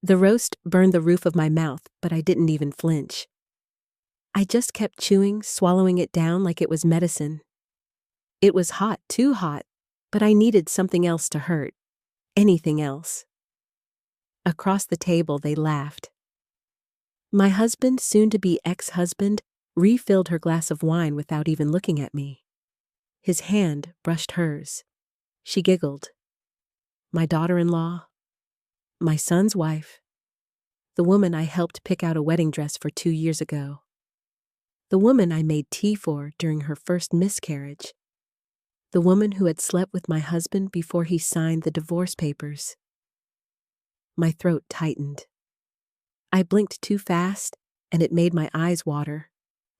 The roast burned the roof of my mouth, but I didn't even flinch. I just kept chewing, swallowing it down like it was medicine. It was hot, too hot, but I needed something else to hurt. Anything else. Across the table, they laughed. My husband, soon-to-be ex-husband, refilled her glass of wine without even looking at me. His hand brushed hers. She giggled. My daughter-in-law, my son's wife, the woman I helped pick out a wedding dress for 2 years ago, the woman I made tea for during her first miscarriage, the woman who had slept with my husband before he signed the divorce papers. My throat tightened. I blinked too fast, and it made my eyes water,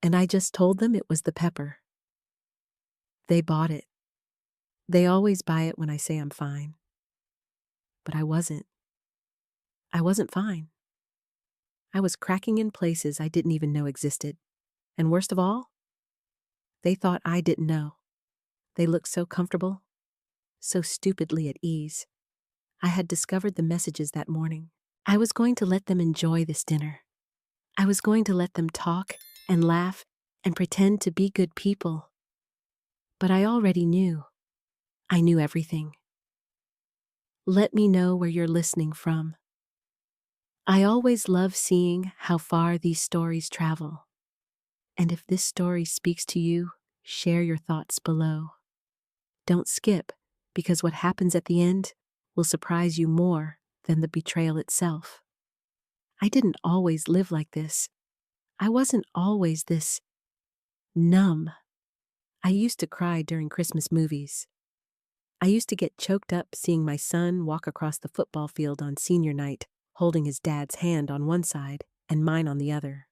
and I just told them it was the pepper. They bought it. They always buy it when I say I'm fine. But I wasn't. I wasn't fine. I was cracking in places I didn't even know existed. And worst of all, they thought I didn't know. They looked so comfortable, so stupidly at ease. I had discovered the messages that morning. I was going to let them enjoy this dinner. I was going to let them talk and laugh and pretend to be good people. But I already knew. I knew everything. Let me know where you're listening from. I always love seeing how far these stories travel. And if this story speaks to you, share your thoughts below. Don't skip, because what happens at the end will surprise you more than the betrayal itself. I didn't always live like this. I wasn't always this numb. I used to cry during Christmas movies. I used to get choked up seeing my son walk across the football field on senior night, holding his dad's hand on one side and mine on the other.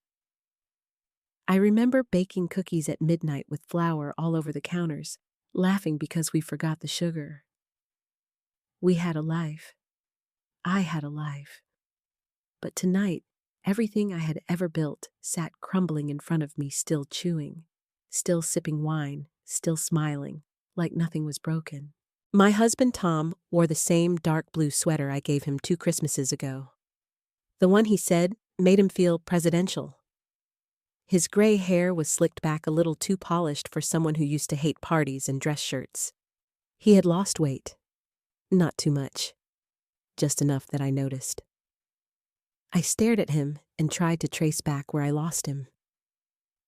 I remember baking cookies at midnight with flour all over the counters, laughing because we forgot the sugar. We had a life. I had a life. But tonight, everything I had ever built sat crumbling in front of me, still chewing, still sipping wine, still smiling, like nothing was broken. My husband Tom wore the same dark blue sweater I gave him 2 Christmases ago. The one he said made him feel presidential. His gray hair was slicked back a little too polished for someone who used to hate parties and dress shirts. He had lost weight. Not too much. Just enough that I noticed. I stared at him and tried to trace back where I lost him.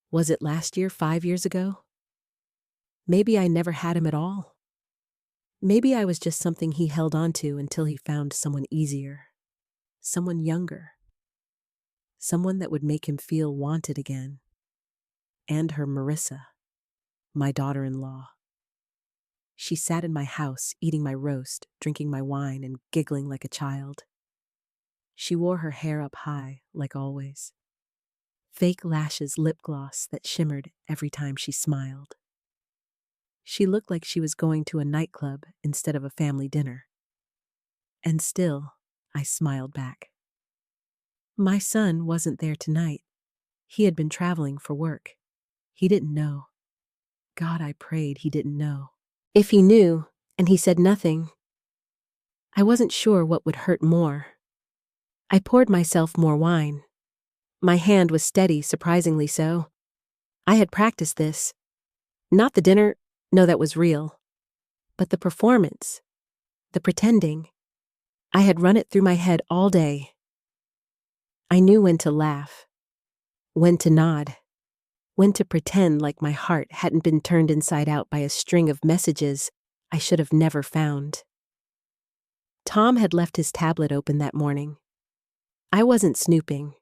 Was it last year, 5 years ago? Maybe I never had him at all. Maybe I was just something he held on to until he found someone easier, someone younger, someone that would make him feel wanted again. And her Marissa, my daughter-in-law. She sat in my house, eating my roast, drinking my wine, and giggling like a child. She wore her hair up high, like always. Fake lashes, lip gloss that shimmered every time she smiled. She looked like she was going to a nightclub instead of a family dinner. And still, I smiled back. My son wasn't there tonight. He had been traveling for work. He didn't know. God, I prayed he didn't know. If he knew, and he said nothing, I wasn't sure what would hurt more. I poured myself more wine. My hand was steady, surprisingly so. I had practiced this. Not the dinner, no, that was real. But the performance, the pretending. I had run it through my head all day. I knew when to laugh, when to nod, when to pretend like my heart hadn't been turned inside out by a string of messages I should have never found. Tom had left his tablet open that morning. I wasn't snooping.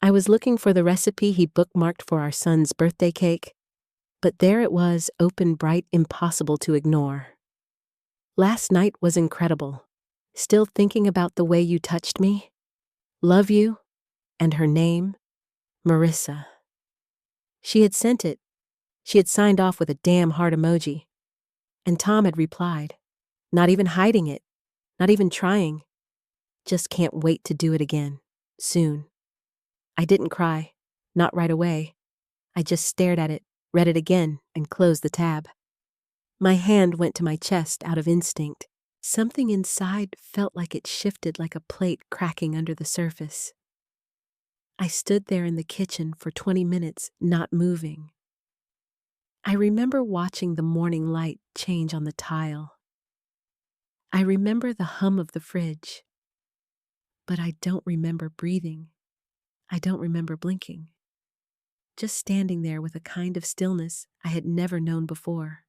I was looking for the recipe he'd bookmarked for our son's birthday cake, but there it was, open, bright, impossible to ignore. Last night was incredible. Still thinking about the way you touched me? Love you, and her name, Marissa. She had sent it. She had signed off with a damn heart emoji. And Tom had replied, not even hiding it, not even trying. Just can't wait to do it again, soon. I didn't cry, not right away. I just stared at it, read it again, and closed the tab. My hand went to my chest out of instinct, Something inside felt like it shifted like a plate cracking under the surface. I stood there in the kitchen for 20 minutes, not moving. I remember watching the morning light change on the tile. I remember the hum of the fridge. But I don't remember breathing. I don't remember blinking. Just standing there with a kind of stillness I had never known before.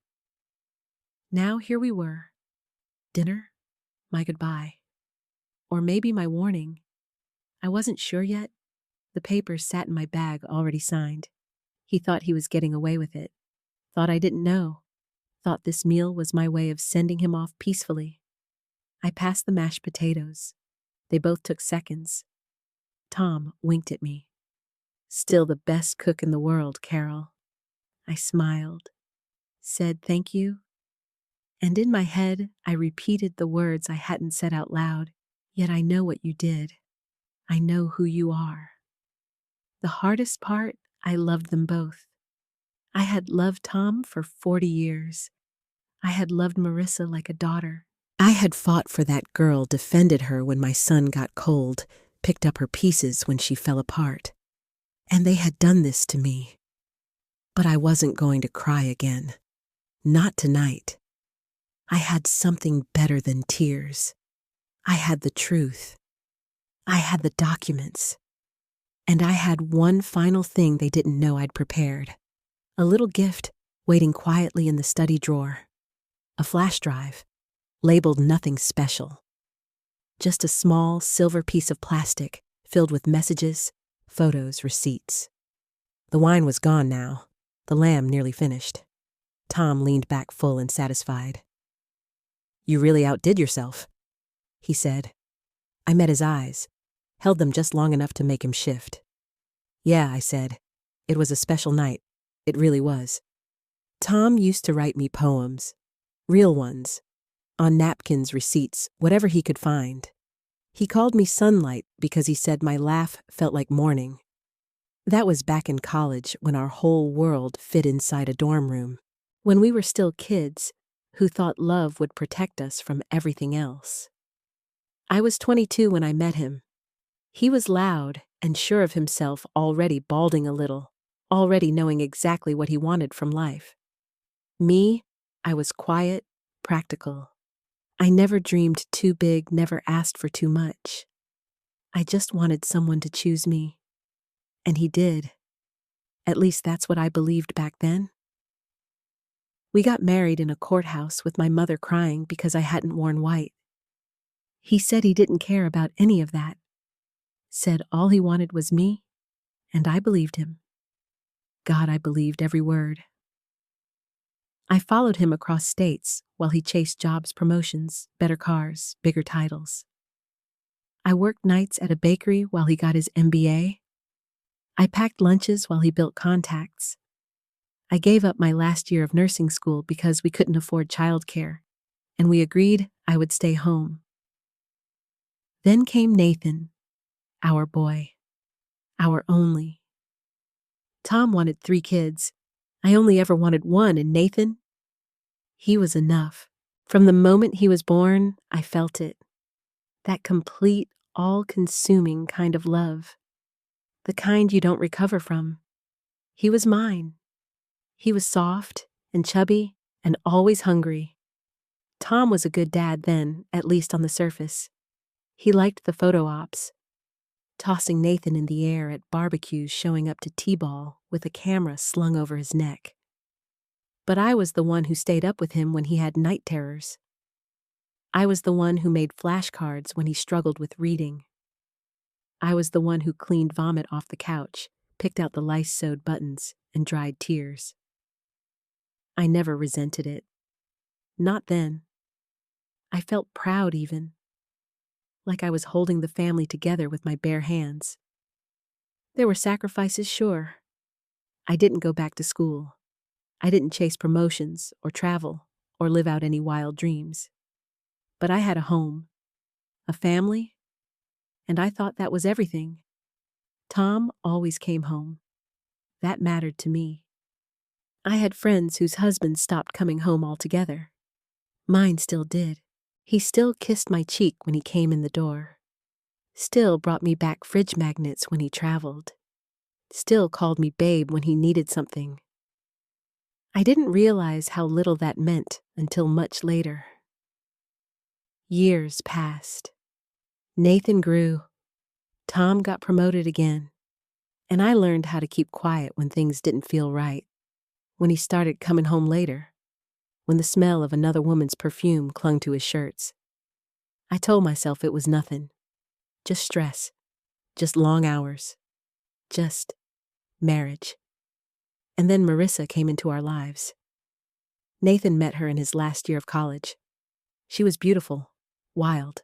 Now here we were. Dinner? My goodbye. Or maybe my warning. I wasn't sure yet. The papers sat in my bag already signed. He thought he was getting away with it. Thought I didn't know. Thought this meal was my way of sending him off peacefully. I passed the mashed potatoes. They both took seconds. Tom winked at me. Still the best cook in the world, Carol. I smiled, said thank you, and in my head I repeated the words I hadn't said out loud. Yet I know what you did. I know who you are. The hardest part, I loved them both. I had loved Tom for 40 years. I had loved Marissa like a daughter. I had fought for that girl, defended her when my son got cold, picked up her pieces when she fell apart. And they had done this to me. But I wasn't going to cry again. Not tonight. I had something better than tears. I had the truth. I had the documents. And I had one final thing they didn't know I'd prepared. A little gift waiting quietly in the study drawer. A flash drive, labeled nothing special. Just a small silver piece of plastic filled with messages, photos, receipts. The wine was gone now, the lamb nearly finished. Tom leaned back full and satisfied. "You really outdid yourself," he said. I met his eyes, held them just long enough to make him shift. "Yeah," I said. "It was a special night. It really was." Tom used to write me poems, real ones, on napkins, receipts, whatever he could find. He called me Sunlight because he said my laugh felt like morning. That was back in college when our whole world fit inside a dorm room, when we were still kids who thought love would protect us from everything else. I was 22 when I met him. He was loud and sure of himself, already balding a little, already knowing exactly what he wanted from life. Me, I was quiet, practical. I never dreamed too big, never asked for too much. I just wanted someone to choose me. And he did. At least that's what I believed back then. We got married in a courthouse with my mother crying because I hadn't worn white. He said he didn't care about any of that. Said all he wanted was me, and I believed him. God, I believed every word. I followed him across states while he chased jobs, promotions, better cars, bigger titles. I worked nights at a bakery while he got his MBA. I packed lunches while he built contacts. I gave up my last year of nursing school because we couldn't afford childcare, and we agreed I would stay home. Then came Nathan, our boy, our only. Tom wanted 3 kids. I only ever wanted one, and Nathan, he was enough. From the moment he was born, I felt it. That complete, all-consuming kind of love. The kind you don't recover from. He was mine. He was soft and chubby and always hungry. Tom was a good dad then, at least on the surface. He liked the photo ops, tossing Nathan in the air at barbecues, showing up to T-ball with a camera slung over his neck. But I was the one who stayed up with him when he had night terrors. I was the one who made flashcards when he struggled with reading. I was the one who cleaned vomit off the couch, picked out the lice-sewed buttons, and dried tears. I never resented it. Not then. I felt proud even. Like I was holding the family together with my bare hands. There were sacrifices, sure. I didn't go back to school. I didn't chase promotions or travel or live out any wild dreams. But I had a home, a family, and I thought that was everything. Tom always came home. That mattered to me. I had friends whose husbands stopped coming home altogether. Mine still did. He still kissed my cheek when he came in the door. Still brought me back fridge magnets when he traveled. Still called me babe when he needed something. I didn't realize how little that meant until much later. Years passed. Nathan grew. Tom got promoted again. And I learned how to keep quiet when things didn't feel right. When he started coming home later. When the smell of another woman's perfume clung to his shirts. I told myself it was nothing. Just stress. Just long hours. Just marriage. And then Marissa came into our lives. Nathan met her in his last year of college. She was beautiful, wild.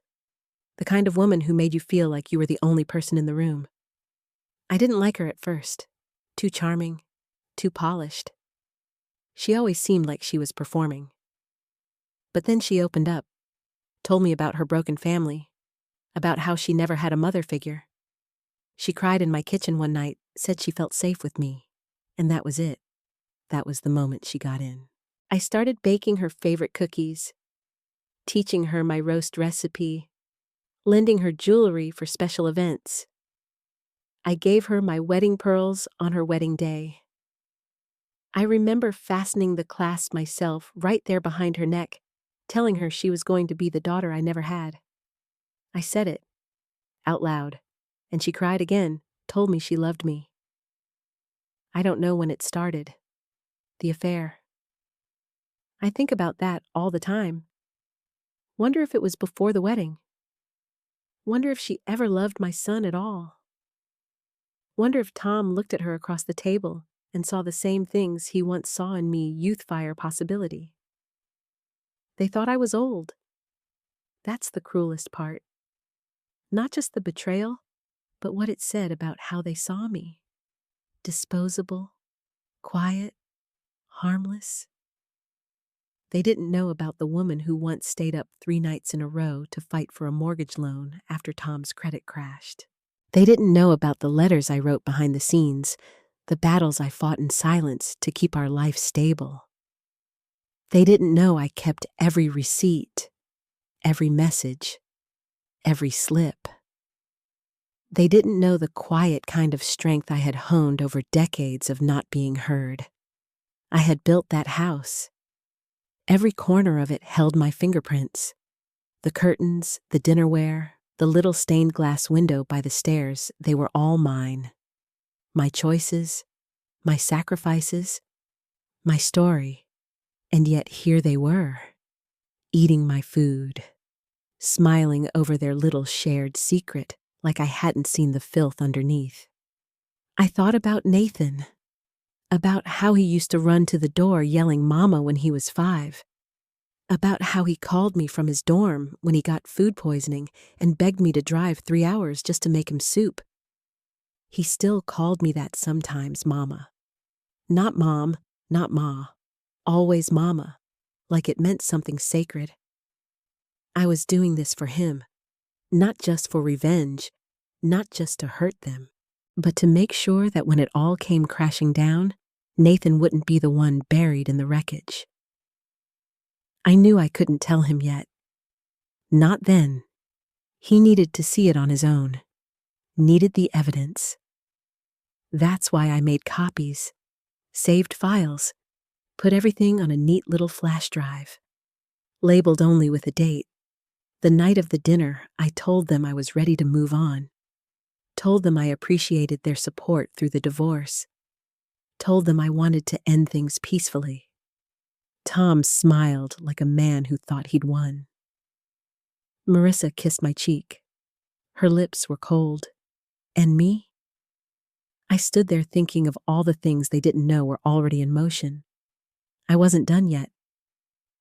The kind of woman who made you feel like you were the only person in the room. I didn't like her at first. Too charming, too polished. She always seemed like she was performing. But then she opened up, told me about her broken family, about how she never had a mother figure. She cried in my kitchen one night, said she felt safe with me. And that was it. That was the moment she got in. I started baking her favorite cookies, teaching her my roast recipe, lending her jewelry for special events. I gave her my wedding pearls on her wedding day. I remember fastening the clasp myself right there behind her neck, telling her she was going to be the daughter I never had. I said it, out loud, and she cried again, told me she loved me. I don't know when it started, the affair. I think about that all the time. Wonder if it was before the wedding. Wonder if she ever loved my son at all. Wonder if Tom looked at her across the table and saw the same things he once saw in me, youth fire possibility. They thought I was old. That's the cruelest part. Not just the betrayal, but what it said about how they saw me. Disposable, quiet, harmless. They didn't know about the woman who once stayed up 3 nights in a row to fight for a mortgage loan after Tom's credit crashed. They didn't know about the letters I wrote behind the scenes, the battles I fought in silence to keep our life stable. They didn't know I kept every receipt, every message, every slip. They didn't know the quiet kind of strength I had honed over decades of not being heard. I had built that house. Every corner of it held my fingerprints. The curtains, the dinnerware, the little stained glass window by the stairs, they were all mine. My choices, my sacrifices, my story. And yet here they were, eating my food, smiling over their little shared secret like I hadn't seen the filth underneath. I thought about Nathan, about how he used to run to the door yelling "Mama" when he was 5, about how he called me from his dorm when he got food poisoning and begged me to drive 3 hours just to make him soup. He still called me that sometimes, Mama. Not Mom, not Ma, always Mama, like it meant something sacred. I was doing this for him, not just for revenge, not just to hurt them, but to make sure that when it all came crashing down, Nathan wouldn't be the one buried in the wreckage. I knew I couldn't tell him yet. Not then. He needed to see it on his own. Needed the evidence. That's why I made copies, saved files, put everything on a neat little flash drive, labeled only with a date. The night of the dinner, I told them I was ready to move on. Told them I appreciated their support through the divorce. Told them I wanted to end things peacefully. Tom smiled like a man who thought he'd won. Marissa kissed my cheek. Her lips were cold. And me? I stood there thinking of all the things they didn't know were already in motion. I wasn't done yet.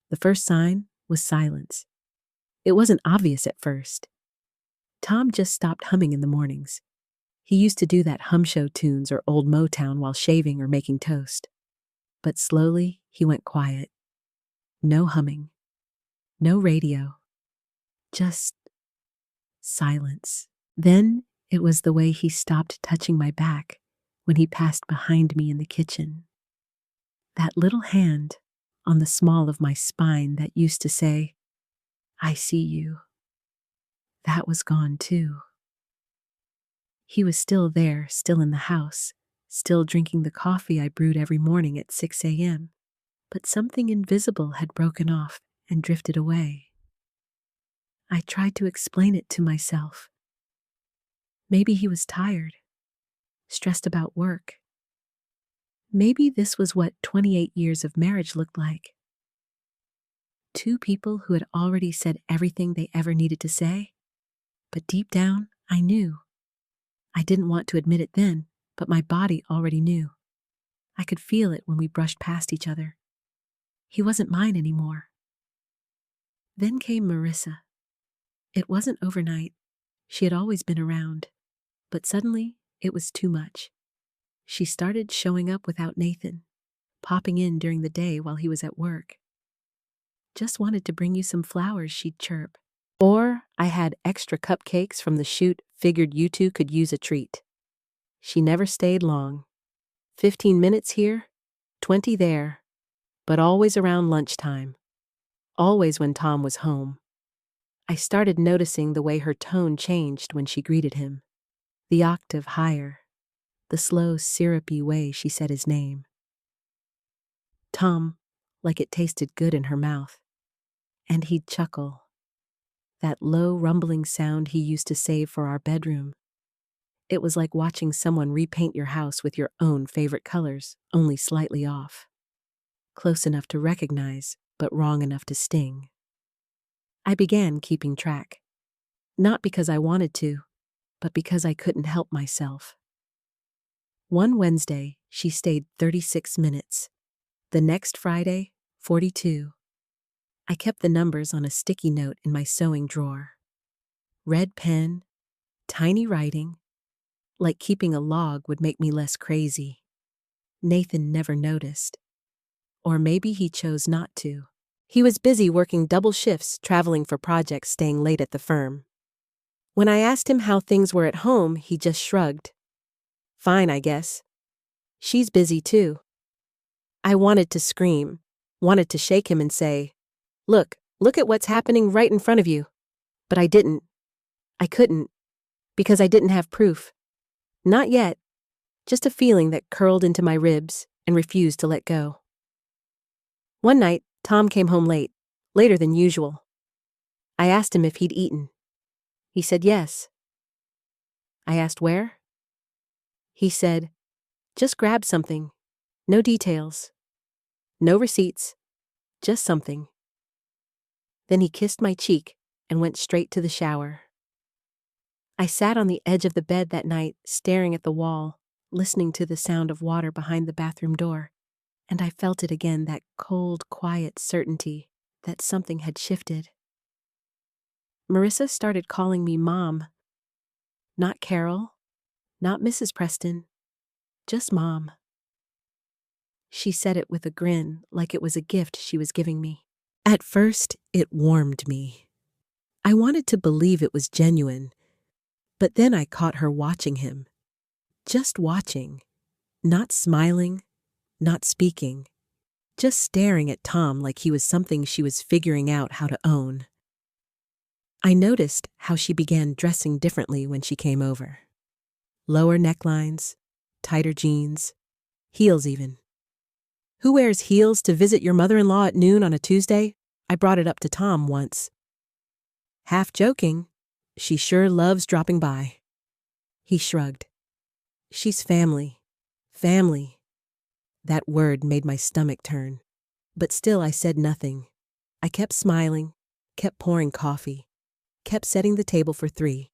The first sign was silence. It wasn't obvious at first. Tom just stopped humming in the mornings. He used to do that hum show tunes or old Motown while shaving or making toast. But slowly, he went quiet. No humming. No radio. Just silence. Then it was the way he stopped touching my back when he passed behind me in the kitchen. That little hand on the small of my spine that used to say, I see you. That was gone too. He was still there, still in the house, still drinking the coffee I brewed every morning at 6 a.m. But something invisible had broken off and drifted away. I tried to explain it to myself. Maybe he was tired, stressed about work. Maybe this was what 28 years of marriage looked like. Two people who had already said everything they ever needed to say. But deep down, I knew. I didn't want to admit it then, but my body already knew. I could feel it when we brushed past each other. He wasn't mine anymore. Then came Marissa. It wasn't overnight. She had always been around. But suddenly, it was too much. She started showing up without Nathan, popping in during the day while he was at work. Just wanted to bring you some flowers, she'd chirp. Or I had extra cupcakes from the shoot, figured you two could use a treat. She never stayed long. 15 minutes here, 20 there, but always around lunchtime. Always when Tom was home. I started noticing the way her tone changed when she greeted him. The octave higher. The slow, syrupy way she said his name. Tom, like it tasted good in her mouth. And he'd chuckle. That low, rumbling sound he used to save for our bedroom. It was like watching someone repaint your house with your own favorite colors, only slightly off. Close enough to recognize, but wrong enough to sting. I began keeping track. Not because I wanted to, but because I couldn't help myself. One Wednesday, she stayed 36 minutes. The next Friday, 42. I kept the numbers on a sticky note in my sewing drawer. Red pen, tiny writing, like keeping a log would make me less crazy. Nathan never noticed. Or maybe he chose not to. He was busy working double shifts, traveling for projects, staying late at the firm. When I asked him how things were at home, he just shrugged. Fine, I guess. She's busy too. I wanted to scream, wanted to shake him and say, Look at what's happening right in front of you. But I didn't. I couldn't. Because I didn't have proof. Not yet. Just a feeling that curled into my ribs and refused to let go. One night, Tom came home late, later than usual. I asked him if he'd eaten. He said yes. I asked where? He said, just grab something. No details. No receipts. Just something. Then he kissed my cheek and went straight to the shower. I sat on the edge of the bed that night, staring at the wall, listening to the sound of water behind the bathroom door, and I felt it again, that cold, quiet certainty that something had shifted. Marissa started calling me Mom. Not Carol, not Mrs. Preston, just Mom. She said it with a grin, like it was a gift she was giving me. At first, it warmed me. I wanted to believe it was genuine, but then I caught her watching him. Just watching. Not smiling, not speaking. Just staring at Tom like he was something she was figuring out how to own. I noticed how she began dressing differently when she came over. Lower necklines, tighter jeans, heels even. Who wears heels to visit your mother-in-law at noon on a Tuesday? I brought it up to Tom once. Half joking, she sure loves dropping by. He shrugged. She's family. Family. That word made my stomach turn. But still I said nothing. I kept smiling, kept pouring coffee, kept setting the table for 3.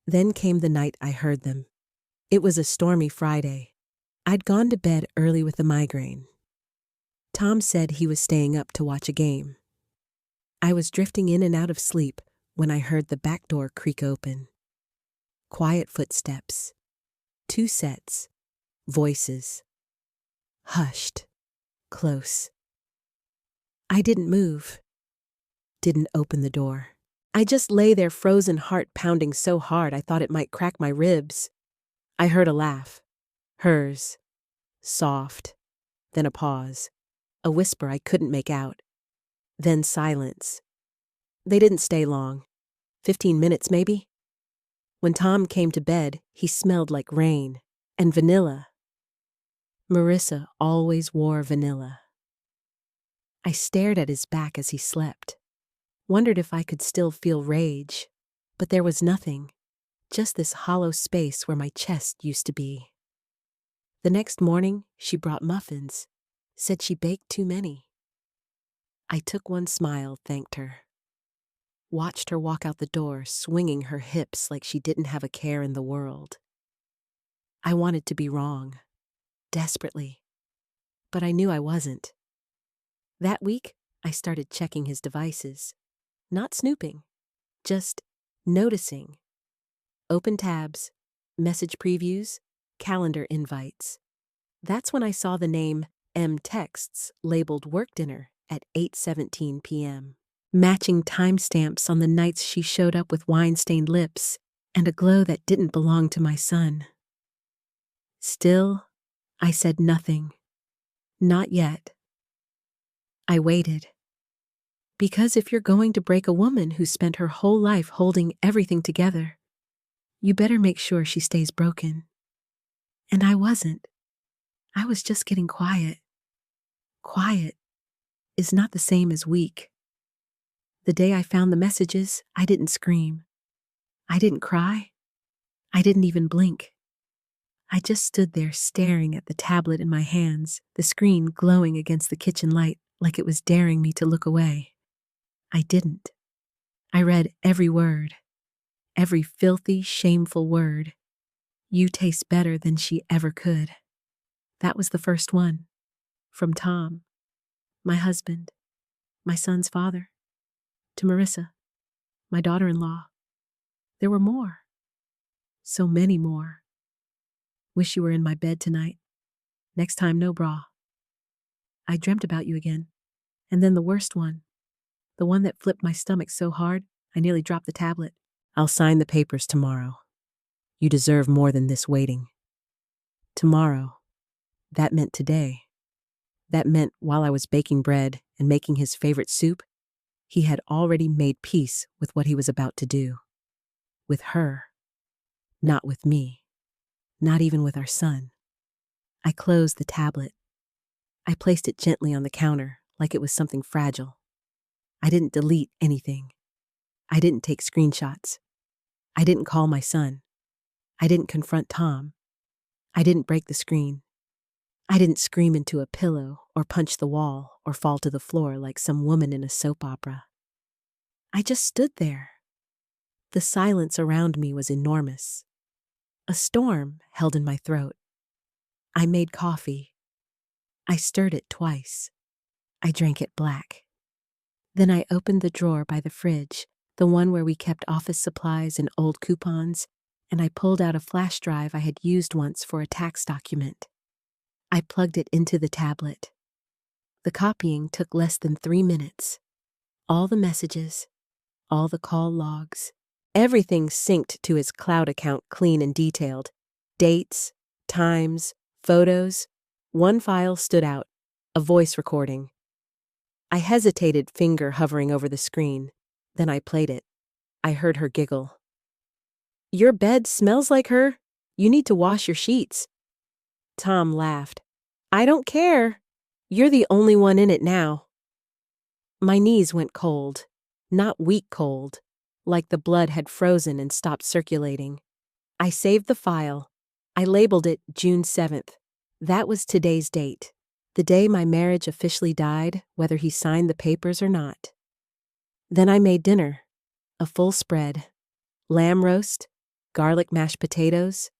Then came the night I heard them. It was a stormy Friday. I'd gone to bed early with a migraine. Tom said he was staying up to watch a game. I was drifting in and out of sleep when I heard the back door creak open. Quiet footsteps. 2 sets. Voices. Hushed. Close. I didn't move. Didn't open the door. I just lay there, frozen, heart pounding so hard I thought it might crack my ribs. I heard a laugh. Hers. Soft. Then a pause. A whisper I couldn't make out. Then silence. They didn't stay long. 15 minutes, maybe? When Tom came to bed, he smelled like rain and vanilla. Marissa always wore vanilla. I stared at his back as he slept, wondered if I could still feel rage, but there was nothing, just this hollow space where my chest used to be. The next morning, she brought muffins, said she baked too many. I took one smile, thanked her. Watched her walk out the door, swinging her hips like she didn't have a care in the world. I wanted to be wrong, desperately, but I knew I wasn't. That week, I started checking his devices. Not snooping, just noticing. Open tabs, message previews, calendar invites. That's when I saw the name M Texts labeled work dinner at 8:17 p.m. Matching timestamps on the nights she showed up with wine-stained lips and a glow that didn't belong to my son. Still, I said nothing. Not yet. I waited. Because if you're going to break a woman who spent her whole life holding everything together, you better make sure she stays broken. And I wasn't. I was just getting quiet. Quiet is not the same as weak. The day I found the messages, I didn't scream. I didn't cry. I didn't even blink. I just stood there staring at the tablet in my hands, the screen glowing against the kitchen light like it was daring me to look away. I didn't. I read every word, every filthy, shameful word. You taste better than she ever could. That was the first one. From Tom, my husband, my son's father, to Marissa, my daughter-in-law. There were more. So many more. Wish you were in my bed tonight. Next time, no bra. I dreamt about you again. And then the worst one. The one that flipped my stomach so hard, I nearly dropped the tablet. I'll sign the papers tomorrow. You deserve more than this waiting. Tomorrow. That meant today. That meant while I was baking bread and making his favorite soup, he had already made peace with what he was about to do. With her. Not with me. Not even with our son. I closed the tablet. I placed it gently on the counter like it was something fragile. I didn't delete anything. I didn't take screenshots. I didn't call my son. I didn't confront Tom. I didn't break the screen. I didn't scream into a pillow or punch the wall or fall to the floor like some woman in a soap opera. I just stood there. The silence around me was enormous. A storm held in my throat. I made coffee. I stirred it twice. I drank it black. Then I opened the drawer by the fridge, the one where we kept office supplies and old coupons, and I pulled out a flash drive I had used once for a tax document. I plugged it into the tablet. The copying took less than 3 minutes. All the messages, all the call logs, everything synced to his cloud account clean and detailed. Dates, times, photos. One file stood out, a voice recording. I hesitated, finger hovering over the screen. Then I played it. I heard her giggle. Your bed smells like her. You need to wash your sheets. Tom laughed. I don't care. You're the only one in it now. My knees went cold, not weak cold, like the blood had frozen and stopped circulating. I saved the file. I labeled it June 7th. That was today's date, the day my marriage officially died, whether he signed the papers or not. Then I made dinner, a full spread, lamb roast, garlic mashed potatoes,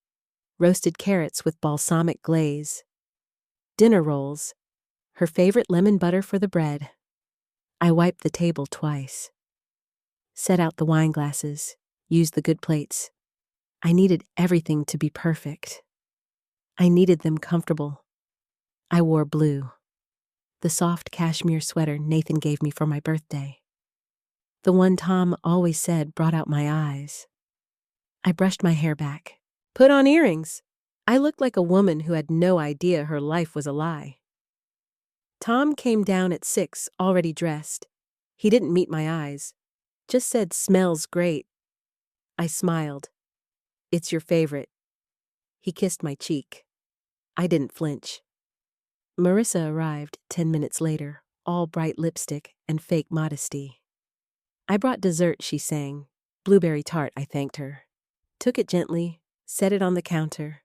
roasted carrots with balsamic glaze, dinner rolls, her favorite lemon butter for the bread. I wiped the table twice. Set out the wine glasses, used the good plates. I needed everything to be perfect. I needed them comfortable. I wore blue, the soft cashmere sweater Nathan gave me for my birthday. The one Tom always said brought out my eyes. I brushed my hair back, put on earrings. I looked like a woman who had no idea her life was a lie. Tom came down at 6, already dressed. He didn't meet my eyes. Just said smells great. I smiled. It's your favorite. He kissed my cheek. I didn't flinch. Marissa arrived 10 minutes later, all bright lipstick and fake modesty. I brought dessert, she sang. Blueberry tart, I thanked her. Took it gently, set it on the counter.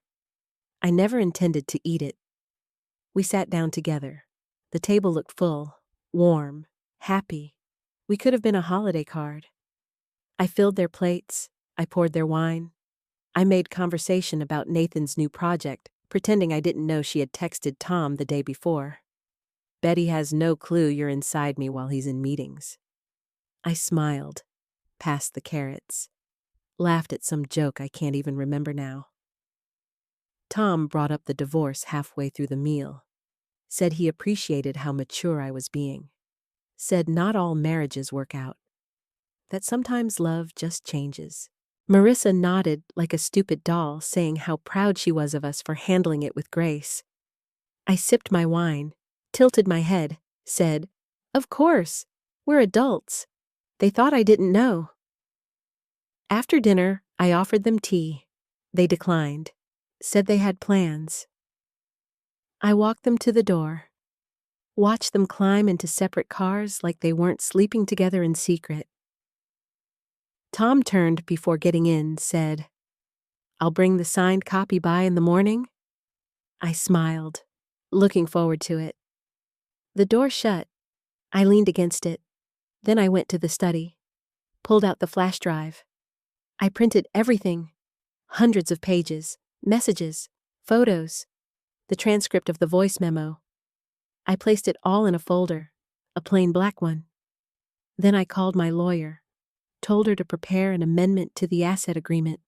I never intended to eat it. We sat down together. The table looked full, warm, happy. We could have been a holiday card. I filled their plates. I poured their wine. I made conversation about Nathan's new project, pretending I didn't know she had texted Tom the day before. Betty has no clue you're inside me while he's in meetings. I smiled, passed the carrots, laughed at some joke I can't even remember now. Tom brought up the divorce halfway through the meal. Said he appreciated how mature I was being. Said not all marriages work out. That sometimes love just changes. Marissa nodded like a stupid doll, saying how proud she was of us for handling it with grace. I sipped my wine, tilted my head, said, "Of course, we're adults. They thought I didn't know." After dinner, I offered them tea. They declined, said they had plans. I walked them to the door, watched them climb into separate cars like they weren't sleeping together in secret. Tom turned before getting in, said, "I'll bring the signed copy by in the morning." I smiled, looking forward to it. The door shut. I leaned against it. Then I went to the study, pulled out the flash drive. I printed everything, hundreds of pages, messages, photos, the transcript of the voice memo. I placed it all in a folder, a plain black one. Then I called my lawyer, told her to prepare an amendment to the asset agreement,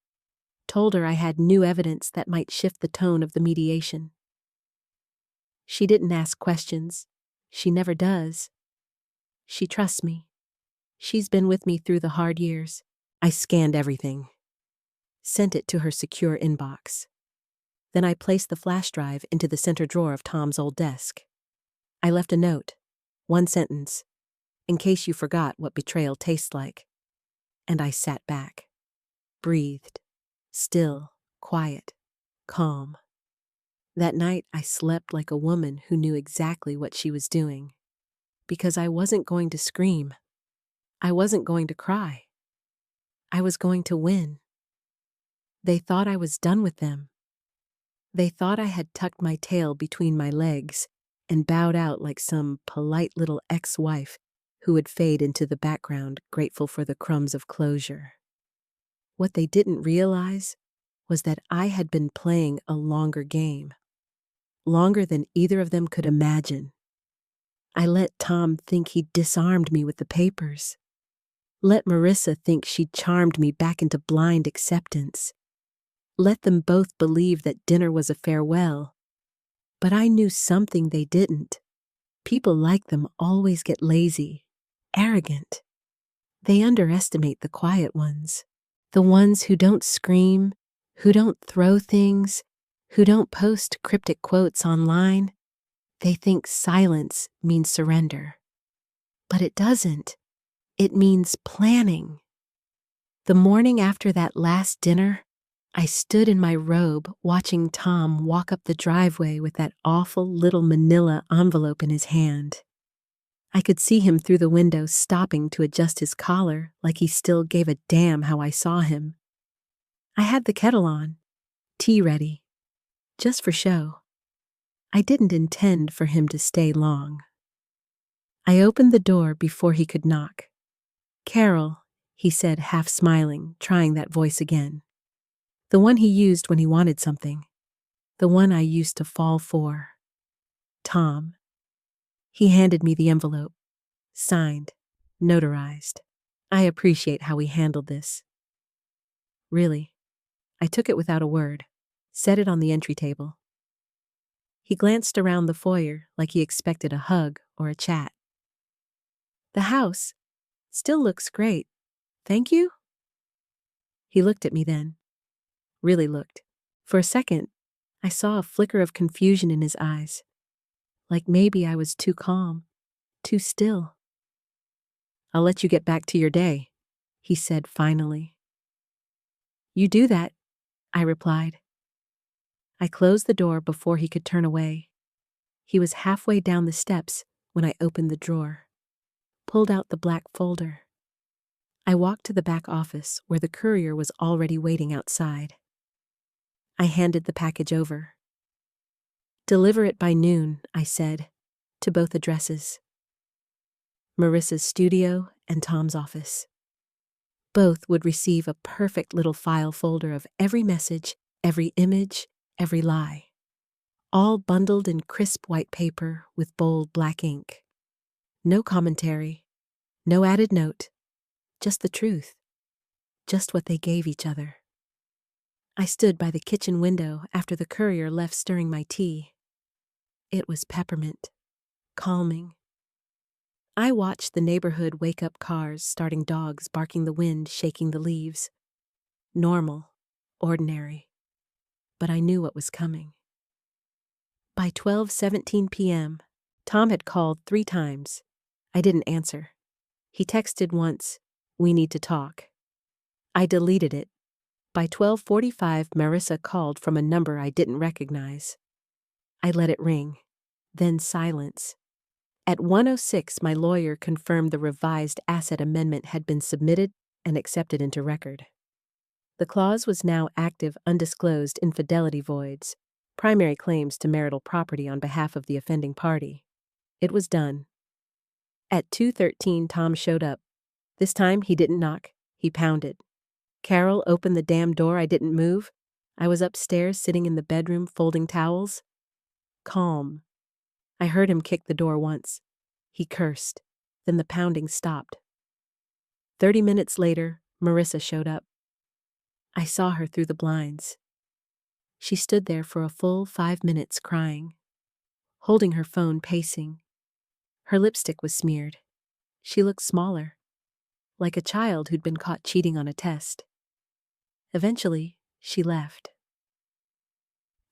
told her I had new evidence that might shift the tone of the mediation. She didn't ask questions. She never does. She trusts me. She's been with me through the hard years. I scanned everything, sent it to her secure inbox. Then I placed the flash drive into the center drawer of Tom's old desk. I left a note, one sentence, in case you forgot what betrayal tastes like. And I sat back, breathed, still, quiet, calm. That night I slept like a woman who knew exactly what she was doing. Because I wasn't going to scream. I wasn't going to cry. I was going to win. They thought I was done with them. They thought I had tucked my tail between my legs and bowed out like some polite little ex-wife who would fade into the background, grateful for the crumbs of closure. What they didn't realize was that I had been playing a longer game, longer than either of them could imagine. I let Tom think he disarmed me with the papers. Let Marissa think she charmed me back into blind acceptance. Let them both believe that dinner was a farewell. But I knew something they didn't. People like them always get lazy, arrogant. They underestimate the quiet ones, the ones who don't scream, who don't throw things, who don't post cryptic quotes online. They think silence means surrender. But it doesn't. It means planning. The morning after that last dinner, I stood in my robe watching Tom walk up the driveway with that awful little manila envelope in his hand. I could see him through the window stopping to adjust his collar like he still gave a damn how I saw him. I had the kettle on, tea ready, just for show. I didn't intend for him to stay long. I opened the door before he could knock. "Carol," he said, half smiling, trying that voice again. The one he used when he wanted something. The one I used to fall for. "Tom." He handed me the envelope. Signed, notarized. "I appreciate how he handled this." Really. I took it without a word, set it on the entry table. He glanced around the foyer like he expected a hug or a chat. "The house still looks great. Thank you?" He looked at me then. Really looked. For a second, I saw a flicker of confusion in his eyes. Like maybe I was too calm, too still. "I'll let you get back to your day," he said finally. You do that, I replied. I closed the door before he could turn away. He was halfway down the steps when I opened the drawer, pulled out the black folder. I walked to the back office where the courier was already waiting outside. I handed the package over. Deliver it by noon, I said, to both addresses. Marissa's studio and Tom's office. Both would receive a perfect little file folder of every message, every image, every lie. All bundled in crisp white paper with bold black ink. No commentary, no added note, just the truth, just what they gave each other. I stood by the kitchen window after the courier left stirring my tea. It was peppermint, calming. I watched the neighborhood wake up cars, starting dogs barking the wind, shaking the leaves. Normal, ordinary. But I knew what was coming. By 12:17 p.m., Tom had called 3 times. I didn't answer. He texted once, "We need to talk." I deleted it. By 12:45, Marissa called from a number I didn't recognize. I let it ring, then silence. At 1:06, my lawyer confirmed the revised asset amendment had been submitted and accepted into record. The clause was now active undisclosed infidelity voids, primary claims to marital property on behalf of the offending party. It was done. At 2:13, Tom showed up. This time he didn't knock, he pounded. Carol opened the damn door, I didn't move. I was upstairs sitting in the bedroom folding towels. Calm. I heard him kick the door once. He cursed. Then the pounding stopped. 30 minutes later, Marissa showed up. I saw her through the blinds. She stood there for a full 5 minutes crying, holding her phone, pacing. Her lipstick was smeared. She looked smaller, like a child who'd been caught cheating on a test. Eventually, she left.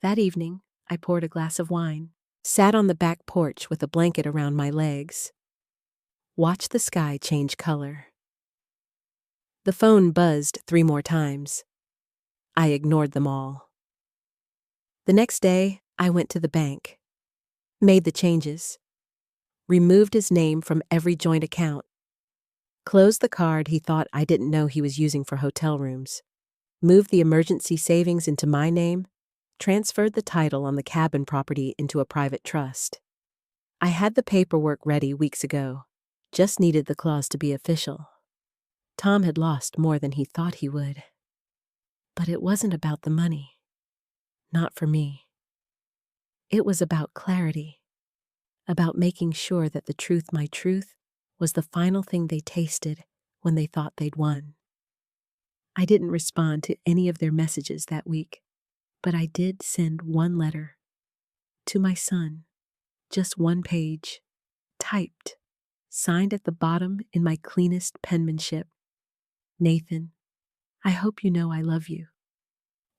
That evening, I poured a glass of wine, sat on the back porch with a blanket around my legs, watched the sky change color. The phone buzzed 3 more times. I ignored them all. The next day, I went to the bank, made the changes, removed his name from every joint account, closed the card he thought I didn't know he was using for hotel rooms, moved the emergency savings into my name, transferred the title on the cabin property into a private trust. I had the paperwork ready weeks ago, just needed the clause to be official. Tom had lost more than he thought he would. But it wasn't about the money. Not for me. It was about clarity, about making sure that the truth, my truth, was the final thing they tasted when they thought they'd won. I didn't respond to any of their messages that week, but I did send one letter to my son, just 1 page, typed, signed at the bottom in my cleanest penmanship. Nathan, I hope you know I love you.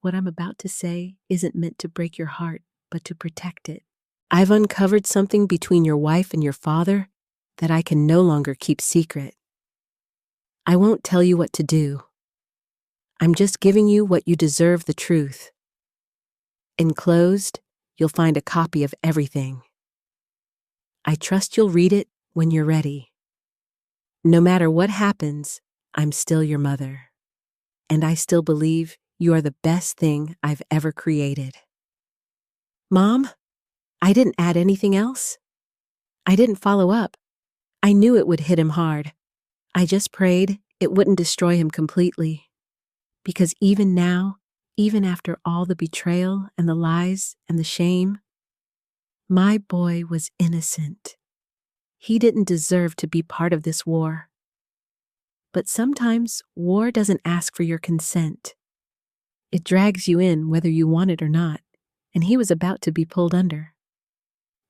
What I'm about to say isn't meant to break your heart, but to protect it. I've uncovered something between your wife and your father that I can no longer keep secret. I won't tell you what to do. I'm just giving you what you deserve, the truth. Enclosed, you'll find a copy of everything. I trust you'll read it when you're ready. No matter what happens, I'm still your mother. And I still believe you are the best thing I've ever created. Mom, I didn't add anything else. I didn't follow up. I knew it would hit him hard. I just prayed it wouldn't destroy him completely. Because even now, even after all the betrayal and the lies and the shame, my boy was innocent. He didn't deserve to be part of this war. But sometimes war doesn't ask for your consent. It drags you in whether you want it or not, and he was about to be pulled under.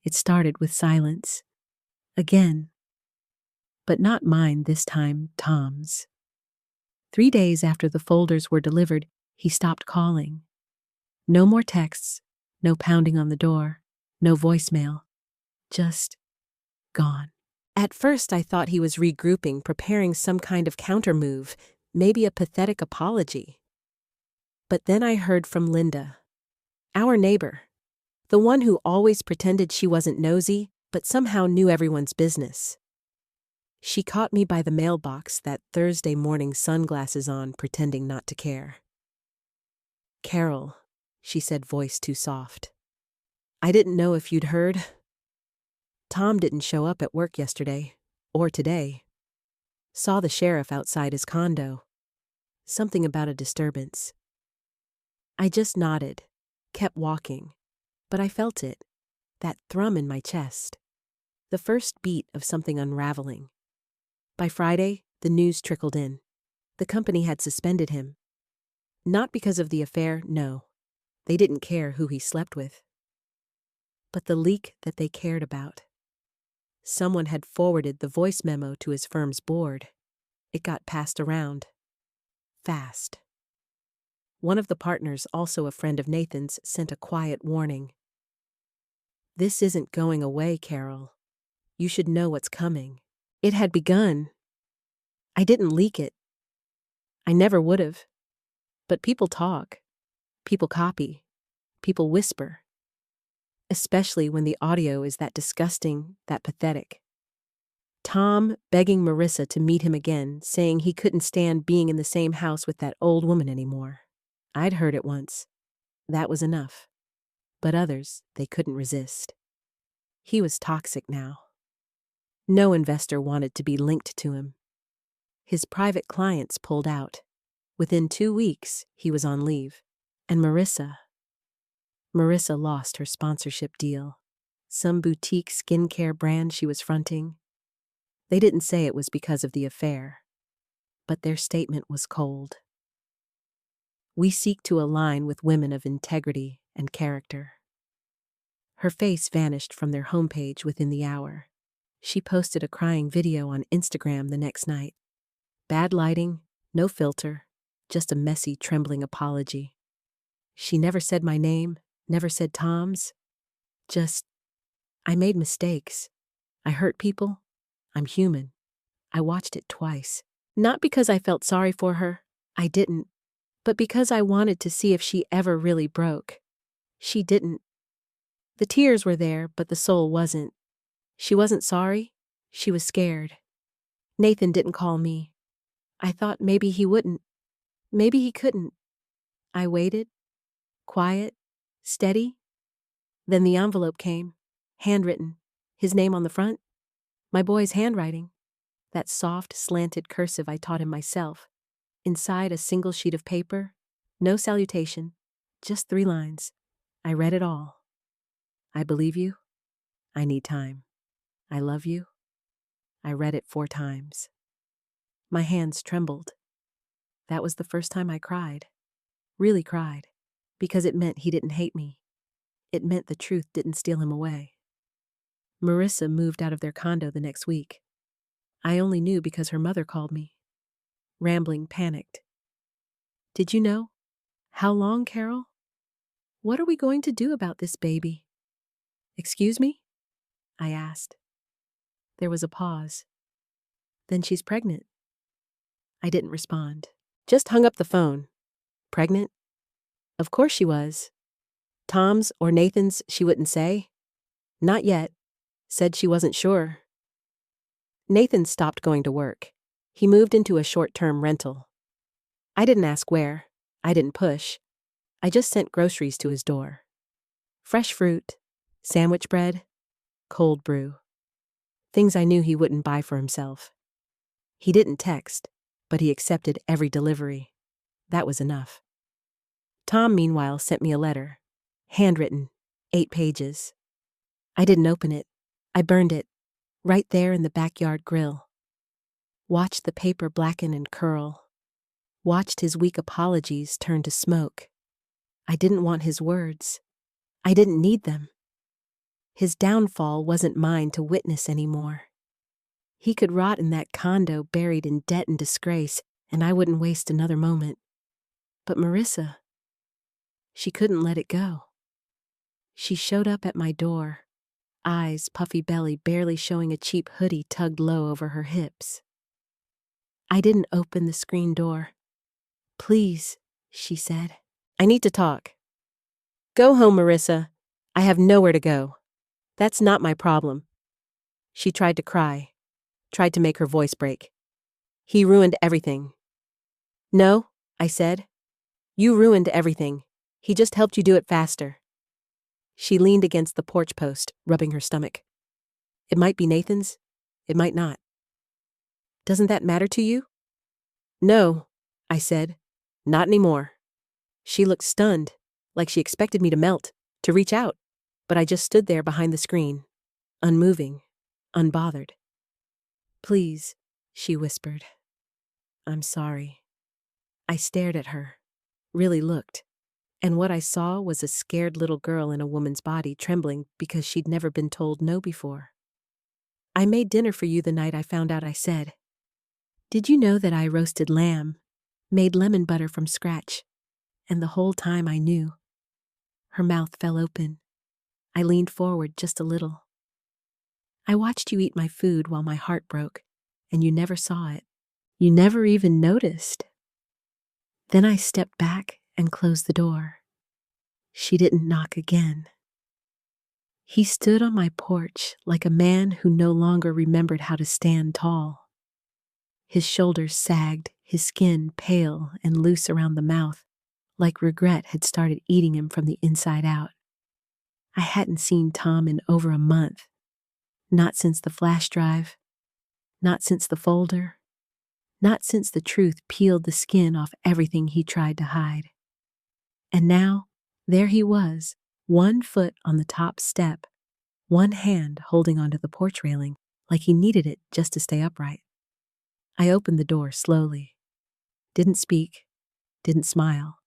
It started with silence. Again. But not mine this time, Tom's. 3 days after the folders were delivered, he stopped calling. No more texts, no pounding on the door, no voicemail. Just gone. At first I thought he was regrouping, preparing some kind of counter move, maybe a pathetic apology. But then I heard from Linda, our neighbor, the one who always pretended she wasn't nosy, but somehow knew everyone's business. She caught me by the mailbox that Thursday morning, sunglasses on, pretending not to care. "Carol," she said, voice too soft. "I didn't know if you'd heard. Tom didn't show up at work yesterday, or today. Saw the sheriff outside his condo. Something about a disturbance." I just nodded, kept walking, but I felt it, that thrum in my chest. The first beat of something unraveling. By Friday, the news trickled in. The company had suspended him. Not because of the affair, no. They didn't care who he slept with. But the leak that they cared about. Someone had forwarded the voice memo to his firm's board. It got passed around. Fast. One of the partners, also a friend of Nathan's, sent a quiet warning. "This isn't going away, Carol. You should know what's coming." It had begun. I didn't leak it. I never would have. But people talk. People copy. People whisper. Especially when the audio is that disgusting, that pathetic. Tom begging Marissa to meet him again, saying he couldn't stand being in the same house with that old woman anymore. I'd heard it once. That was enough. But others, they couldn't resist. He was toxic now. No investor wanted to be linked to him. His private clients pulled out. Within 2 weeks, he was on leave. And Marissa lost her sponsorship deal. Some boutique skincare brand she was fronting. They didn't say it was because of the affair, but their statement was cold. "We seek to align with women of integrity and character." Her face vanished from their homepage within the hour. She posted a crying video on Instagram the next night. Bad lighting, no filter, just a messy, trembling apology. She never said my name, never said Tom's. Just, "I made mistakes. I hurt people. I'm human." I watched it twice. Not because I felt sorry for her. I didn't. But because I wanted to see if she ever really broke. She didn't. The tears were there, but the soul wasn't. She wasn't sorry. She was scared. Nathan didn't call me. I thought maybe he wouldn't. Maybe he couldn't. I waited. Quiet. Steady. Then the envelope came. Handwritten. His name on the front. My boy's handwriting. That soft, slanted cursive I taught him myself. Inside a single sheet of paper. No salutation. Just 3 lines. I read it all. "I believe you. I need time. I love you." I read it 4 times. My hands trembled. That was the first time I cried. Really cried. Because it meant he didn't hate me. It meant the truth didn't steal him away. Marissa moved out of their condo the next week. I only knew because her mother called me. Rambling, panicked. "Did you know? How long, Carol? What are we going to do about this baby?" "Excuse me?" I asked. There was a pause. "Then she's pregnant." I didn't respond. Just hung up the phone. Pregnant? Of course she was. Tom's or Nathan's, she wouldn't say. Not yet. Said she wasn't sure. Nathan stopped going to work. He moved into a short-term rental. I didn't ask where. I didn't push. I just sent groceries to his door. Fresh fruit, sandwich bread, cold brew. Things I knew he wouldn't buy for himself. He didn't text, but he accepted every delivery. That was enough. Tom, meanwhile, sent me a letter. Handwritten, 8 pages. I didn't open it. I burned it, right there in the backyard grill. Watched the paper blacken and curl. Watched his weak apologies turn to smoke. I didn't want his words. I didn't need them. His downfall wasn't mine to witness anymore. He could rot in that condo buried in debt and disgrace, and I wouldn't waste another moment. But Marissa, she couldn't let it go. She showed up at my door, eyes, puffy belly, barely showing a cheap hoodie tugged low over her hips. I didn't open the screen door. Please, she said. I need to talk. Go home, Marissa. I have nowhere to go. That's not my problem. She tried to cry, tried to make her voice break. He ruined everything. No, I said. You ruined everything. He just helped you do it faster. She leaned against the porch post, rubbing her stomach. It might be Nathan's. It might not. Doesn't that matter to you? No, I said. Not anymore. She looked stunned, like she expected me to melt, to reach out. But I just stood there behind the screen, unmoving, unbothered. Please, she whispered. I'm sorry. I stared at her, really looked, and what I saw was a scared little girl in a woman's body trembling because she'd never been told no before. I made dinner for you the night I found out, I said. Did you know that I roasted lamb, made lemon butter from scratch, and the whole time I knew? Her mouth fell open. I leaned forward just a little. I watched you eat my food while my heart broke, and you never saw it. You never even noticed. Then I stepped back and closed the door. She didn't knock again. He stood on my porch like a man who no longer remembered how to stand tall. His shoulders sagged, his skin pale and loose around the mouth, like regret had started eating him from the inside out. I hadn't seen Tom in over a month. Not since the flash drive. Not since the folder. Not since the truth peeled the skin off everything he tried to hide. And now, there he was, 1 foot on the top step, one hand holding onto the porch railing like he needed it just to stay upright. I opened the door slowly. Didn't speak, didn't smile.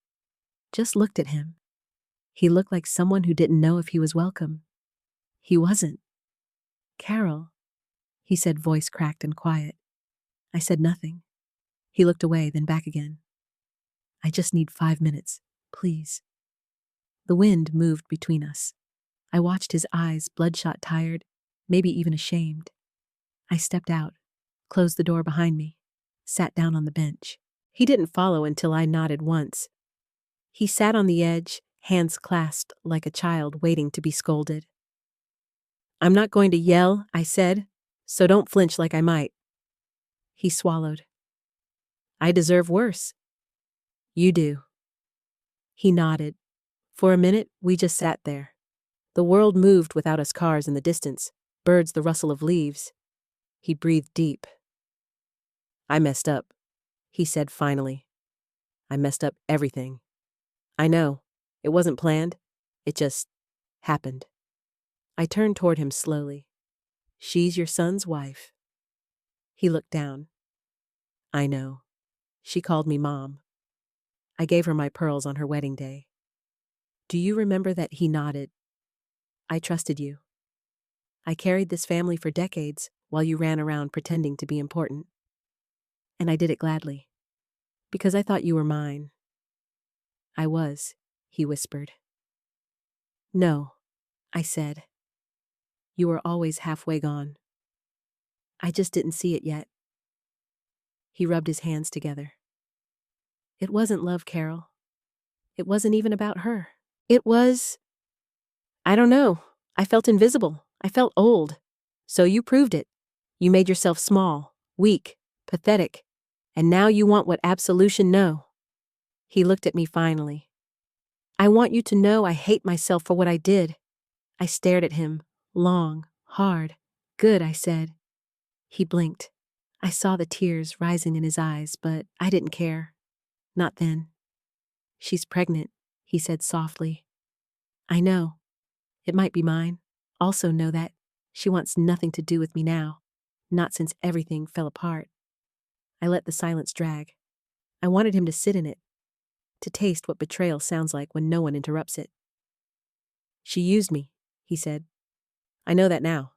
Just looked at him. He looked like someone who didn't know if he was welcome. He wasn't. Carol, he said, voice cracked and quiet. I said nothing. He looked away, then back again. I just need 5 minutes, please. The wind moved between us. I watched his eyes, bloodshot tired, maybe even ashamed. I stepped out, closed the door behind me, sat down on the bench. He didn't follow until I nodded once. He sat on the edge, hands clasped like a child waiting to be scolded. I'm not going to yell, I said, so don't flinch like I might. He swallowed. I deserve worse. You do. He nodded. For a minute, we just sat there. The world moved without us, cars in the distance, birds the rustle of leaves. He breathed deep. I messed up, he said finally. I messed up everything. I know. It wasn't planned. It just happened. I turned toward him slowly. She's your son's wife. He looked down. I know. She called me Mom. I gave her my pearls on her wedding day. Do you remember that? He nodded. I trusted you. I carried this family for decades while you ran around pretending to be important. And I did it gladly. Because I thought you were mine. I was, he whispered. No, I said. You were always halfway gone. I just didn't see it yet. He rubbed his hands together. It wasn't love, Carol. It wasn't even about her. It was... I don't know. I felt invisible. I felt old. So you proved it. You made yourself small, weak, pathetic. And now you want what absolution? No. He looked at me finally. I want you to know I hate myself for what I did. I stared at him, long, hard. Good, I said. He blinked. I saw the tears rising in his eyes, but I didn't care. Not then. She's pregnant, he said softly. I know. It might be mine. Also know that. She wants nothing to do with me now. Not since everything fell apart. I let the silence drag. I wanted him to sit in it, to taste what betrayal sounds like when no one interrupts it. She used me, he said. I know that now.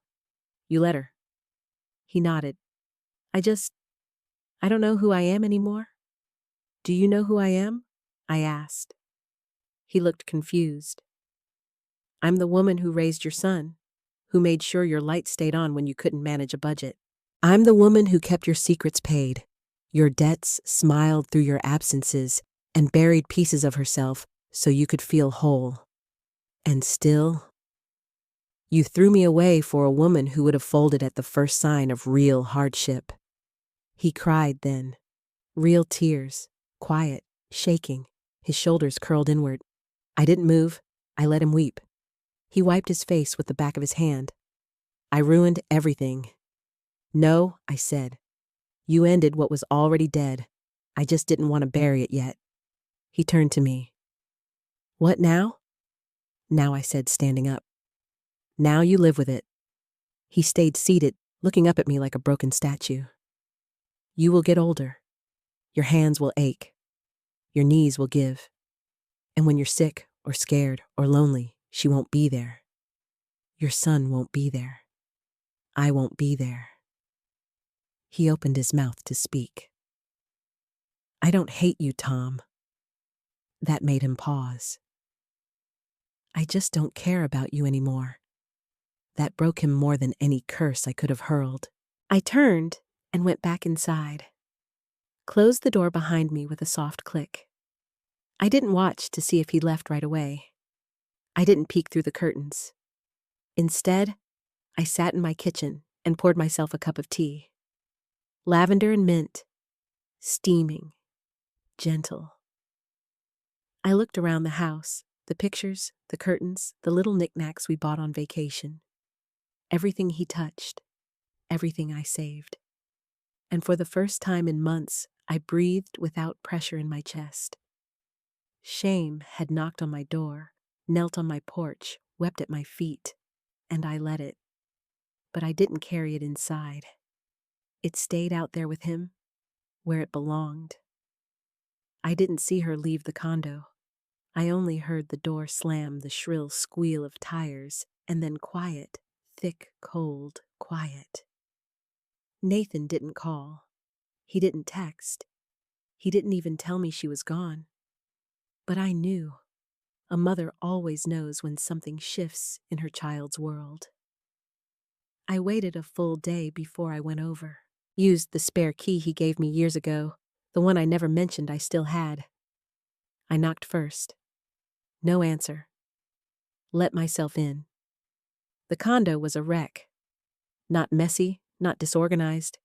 You let her. He nodded. I don't know who I am anymore. Do you know who I am? I asked. He looked confused. I'm the woman who raised your son, who made sure your lights stayed on when you couldn't manage a budget. I'm the woman who kept your secrets paid, Your debts smiled through your absences and buried pieces of herself so you could feel whole. And still, you threw me away for a woman who would have folded at the first sign of real hardship. He cried then. Real tears, quiet, shaking, his shoulders curled inward. I didn't move. I let him weep. He wiped his face with the back of his hand. I ruined everything. No, I said. You ended what was already dead. I just didn't want to bury it yet. He turned to me. What now? Now, I said, standing up. Now you live with it. He stayed seated, looking up at me like a broken statue. You will get older. Your hands will ache. Your knees will give. And when you're sick or scared or lonely, she won't be there. Your son won't be there. I won't be there. He opened his mouth to speak. I don't hate you, Tom. That made him pause. I just don't care about you anymore. That broke him more than any curse I could have hurled. I turned and went back inside. Closed the door behind me with a soft click. I didn't watch to see if he left right away. I didn't peek through the curtains. Instead, I sat in my kitchen and poured myself a cup of tea. Lavender and mint, steaming, gentle. I looked around the house, the pictures, the curtains, the little knickknacks we bought on vacation. Everything he touched, everything I saved. And for the first time in months, I breathed without pressure in my chest. Shame had knocked on my door, knelt on my porch, wept at my feet, and I let it. But I didn't carry it inside. It stayed out there with him, where it belonged. I didn't see her leave the condo. I only heard the door slam, the shrill squeal of tires, and then quiet, thick, cold quiet. Nathan didn't call. He didn't text. He didn't even tell me she was gone. But I knew. A mother always knows when something shifts in her child's world. I waited a full day before I went over. Used the spare key he gave me years ago, the one I never mentioned I still had. I knocked first. No answer. Let myself in. The condo was a wreck. Not messy, not disorganized.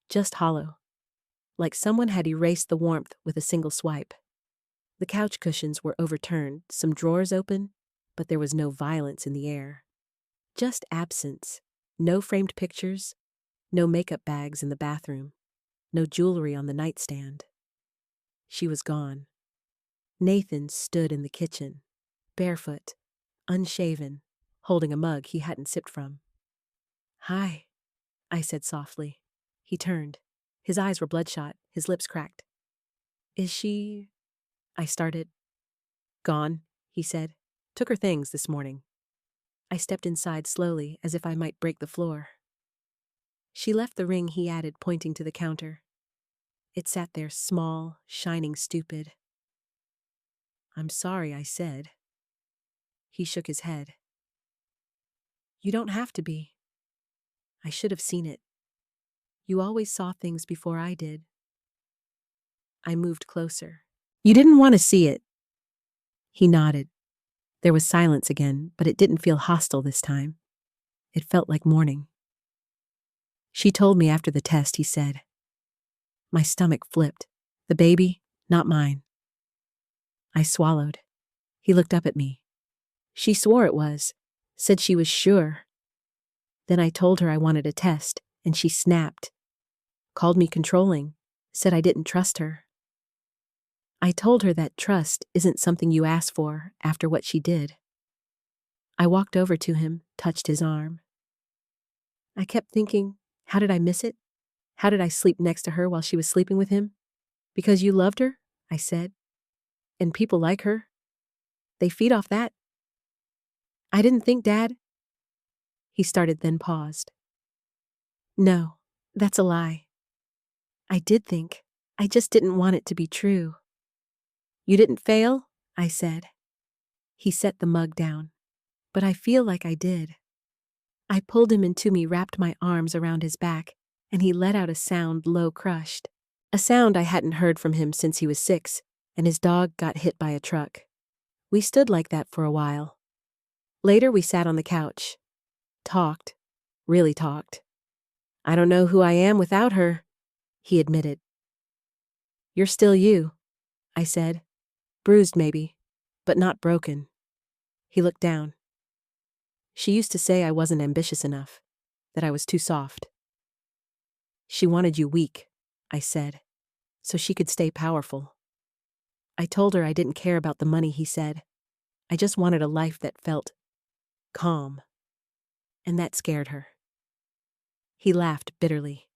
Just hollow. Like someone had erased the warmth with a single swipe. The couch cushions were overturned, some drawers open, but there was no violence in the air. Just absence. No framed pictures, no makeup bags in the bathroom, no jewelry on the nightstand. She was gone. Nathan stood in the kitchen, barefoot, unshaven, holding a mug he hadn't sipped from. Hi, I said softly. He turned. His eyes were bloodshot, his lips cracked. Is she... I started. Gone, he said. Took her things this morning. I stepped inside slowly, as if I might break the floor. She left the ring, he added, pointing to the counter. It sat there, small, shining, stupid. I'm sorry, I said. He shook his head. You don't have to be. I should have seen it. You always saw things before I did. I moved closer. You didn't want to see it. He nodded. There was silence again, but it didn't feel hostile this time. It felt like mourning. She told me after the test, he said. My stomach flipped. The baby, not mine. I swallowed. He looked up at me. She swore it was, said she was sure. Then I told her I wanted a test, and she snapped. Called me controlling, said I didn't trust her. I told her that trust isn't something you ask for after what she did. I walked over to him, touched his arm. I kept thinking, how did I miss it? How did I sleep next to her while she was sleeping with him? Because you loved her, I said. And people like her. They feed off that. I didn't think, Dad. He started, then paused. No, that's a lie. I did think. I just didn't want it to be true. You didn't fail, I said. He set the mug down. But I feel like I did. I pulled him into me, wrapped my arms around his back, and he let out a sound low crushed. A sound I hadn't heard from him since he was 6, and his dog got hit by a truck. We stood like that for a while. Later we sat on the couch. Talked. Really talked. "I don't know who I am without her," he admitted. "You're still you," I said. "Bruised maybe, but not broken." He looked down. "She used to say I wasn't ambitious enough, that I was too soft." "She wanted you weak," I said, "so she could stay powerful." I told her I didn't care about the money, he said. I just wanted a life that felt calm. And that scared her. He laughed bitterly.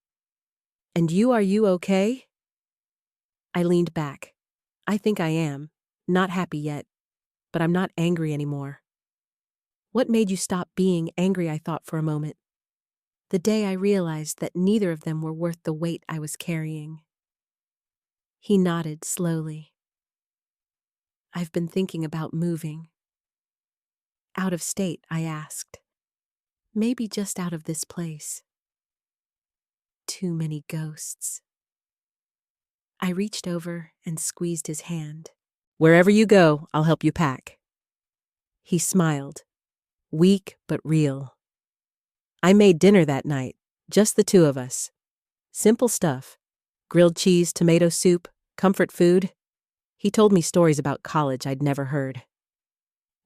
"And are you okay?" I leaned back. "I think I am. Not happy yet. But I'm not angry anymore." "What made you stop being angry?" I thought for a moment. "The day I realized that neither of them were worth the weight I was carrying." He nodded slowly. "I've been thinking about moving." "Out of state?" I asked. "Maybe just out of this place." "Too many ghosts." I reached over and squeezed his hand. "Wherever you go, I'll help you pack." He smiled, weak but real. I made dinner that night, just the two of us. Simple stuff. Grilled cheese, tomato soup, comfort food. He told me stories about college I'd never heard.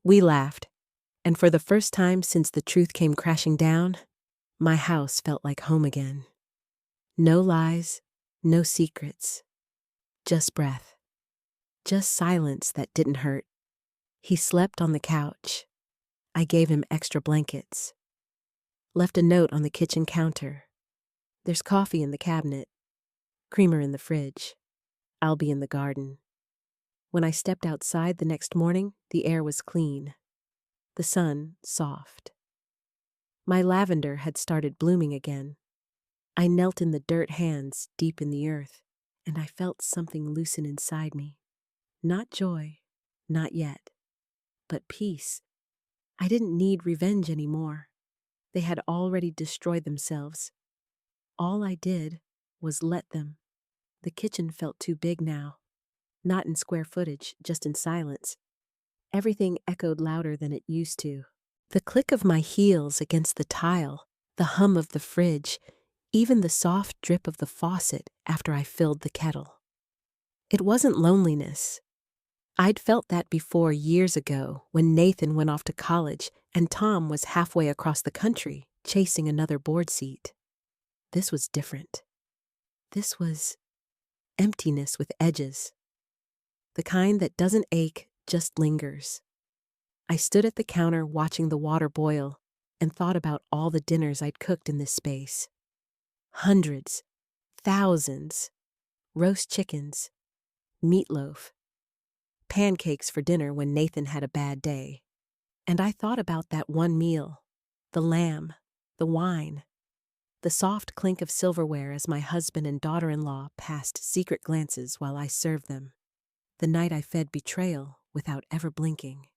We laughed, and for the first time since the truth came crashing down, my house felt like home again. No lies, no secrets. Just breath. Just silence that didn't hurt. He slept on the couch. I gave him extra blankets. Left a note on the kitchen counter. "There's coffee in the cabinet. Creamer in the fridge. I'll be in the garden." When I stepped outside the next morning, the air was clean. The sun soft. My lavender had started blooming again. I knelt in the dirt, hands deep in the earth, and I felt something loosen inside me. Not joy, not yet, but peace. I didn't need revenge anymore. They had already destroyed themselves. All I did was let them. The kitchen felt too big now. Not in square footage, just in silence. Everything echoed louder than it used to. The click of my heels against the tile, the hum of the fridge, even the soft drip of the faucet after I filled the kettle. It wasn't loneliness. I'd felt that before years ago when Nathan went off to college and Tom was halfway across the country chasing another board seat. This was different. This was emptiness with edges. The kind that doesn't ache, just lingers. I stood at the counter watching the water boil and thought about all the dinners I'd cooked in this space. Hundreds, thousands, roast chickens, meatloaf, pancakes for dinner when Nathan had a bad day. And I thought about that one meal, the lamb, the wine, the soft clink of silverware as my husband and daughter-in-law passed secret glances while I served them. The night I fed betrayal without ever blinking.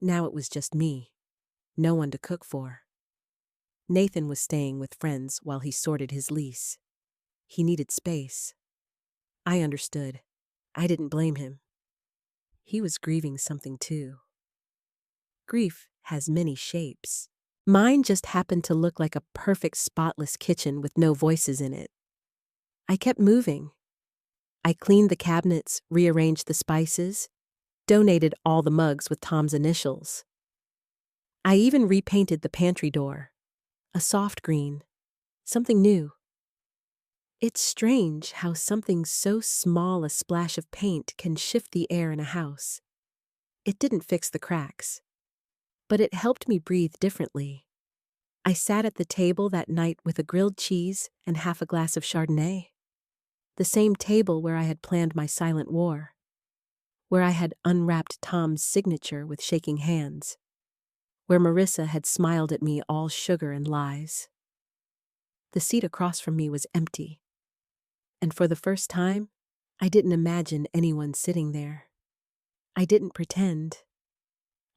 Now it was just me, no one to cook for. Nathan was staying with friends while he sorted his lease. He needed space. I understood. I didn't blame him. He was grieving something too. Grief has many shapes. Mine just happened to look like a perfect spotless kitchen with no voices in it. I kept moving. I cleaned the cabinets, rearranged the spices, donated all the mugs with Tom's initials. I even repainted the pantry door, a soft green, something new. It's strange how something so small a splash of paint can shift the air in a house. It didn't fix the cracks, but it helped me breathe differently. I sat at the table that night with a grilled cheese and half a glass of Chardonnay. The same table where I had planned my silent war, where I had unwrapped Tom's signature with shaking hands, where Marissa had smiled at me all sugar and lies. The seat across from me was empty, and for the first time, I didn't imagine anyone sitting there. I didn't pretend.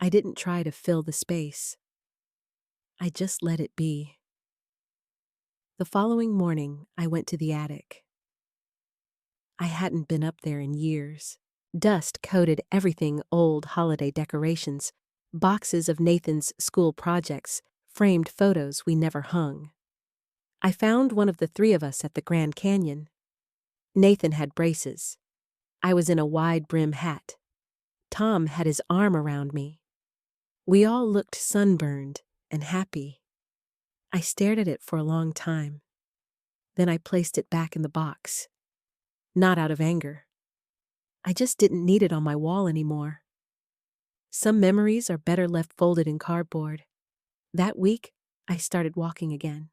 I didn't try to fill the space. I just let it be. The following morning, I went to the attic. I hadn't been up there in years. Dust coated everything, old holiday decorations, boxes of Nathan's school projects, framed photos we never hung. I found one of the three of us at the Grand Canyon. Nathan had braces. I was in a wide brim hat. Tom had his arm around me. We all looked sunburned and happy. I stared at it for a long time. Then I placed it back in the box. Not out of anger. I just didn't need it on my wall anymore. Some memories are better left folded in cardboard. That week, I started walking again.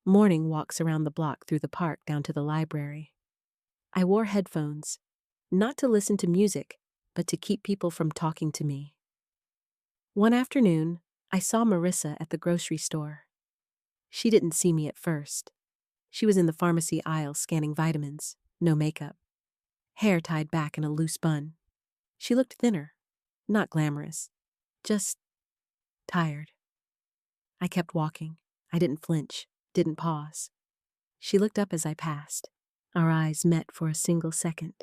Morning walks around the block through the park down to the library. I wore headphones, not to listen to music, but to keep people from talking to me. One afternoon, I saw Marissa at the grocery store. She didn't see me at first. She was in the pharmacy aisle scanning vitamins, no makeup. Hair tied back in a loose bun. She looked thinner, not glamorous, just tired. I kept walking. I didn't flinch, didn't pause. She looked up as I passed. Our eyes met for a single second.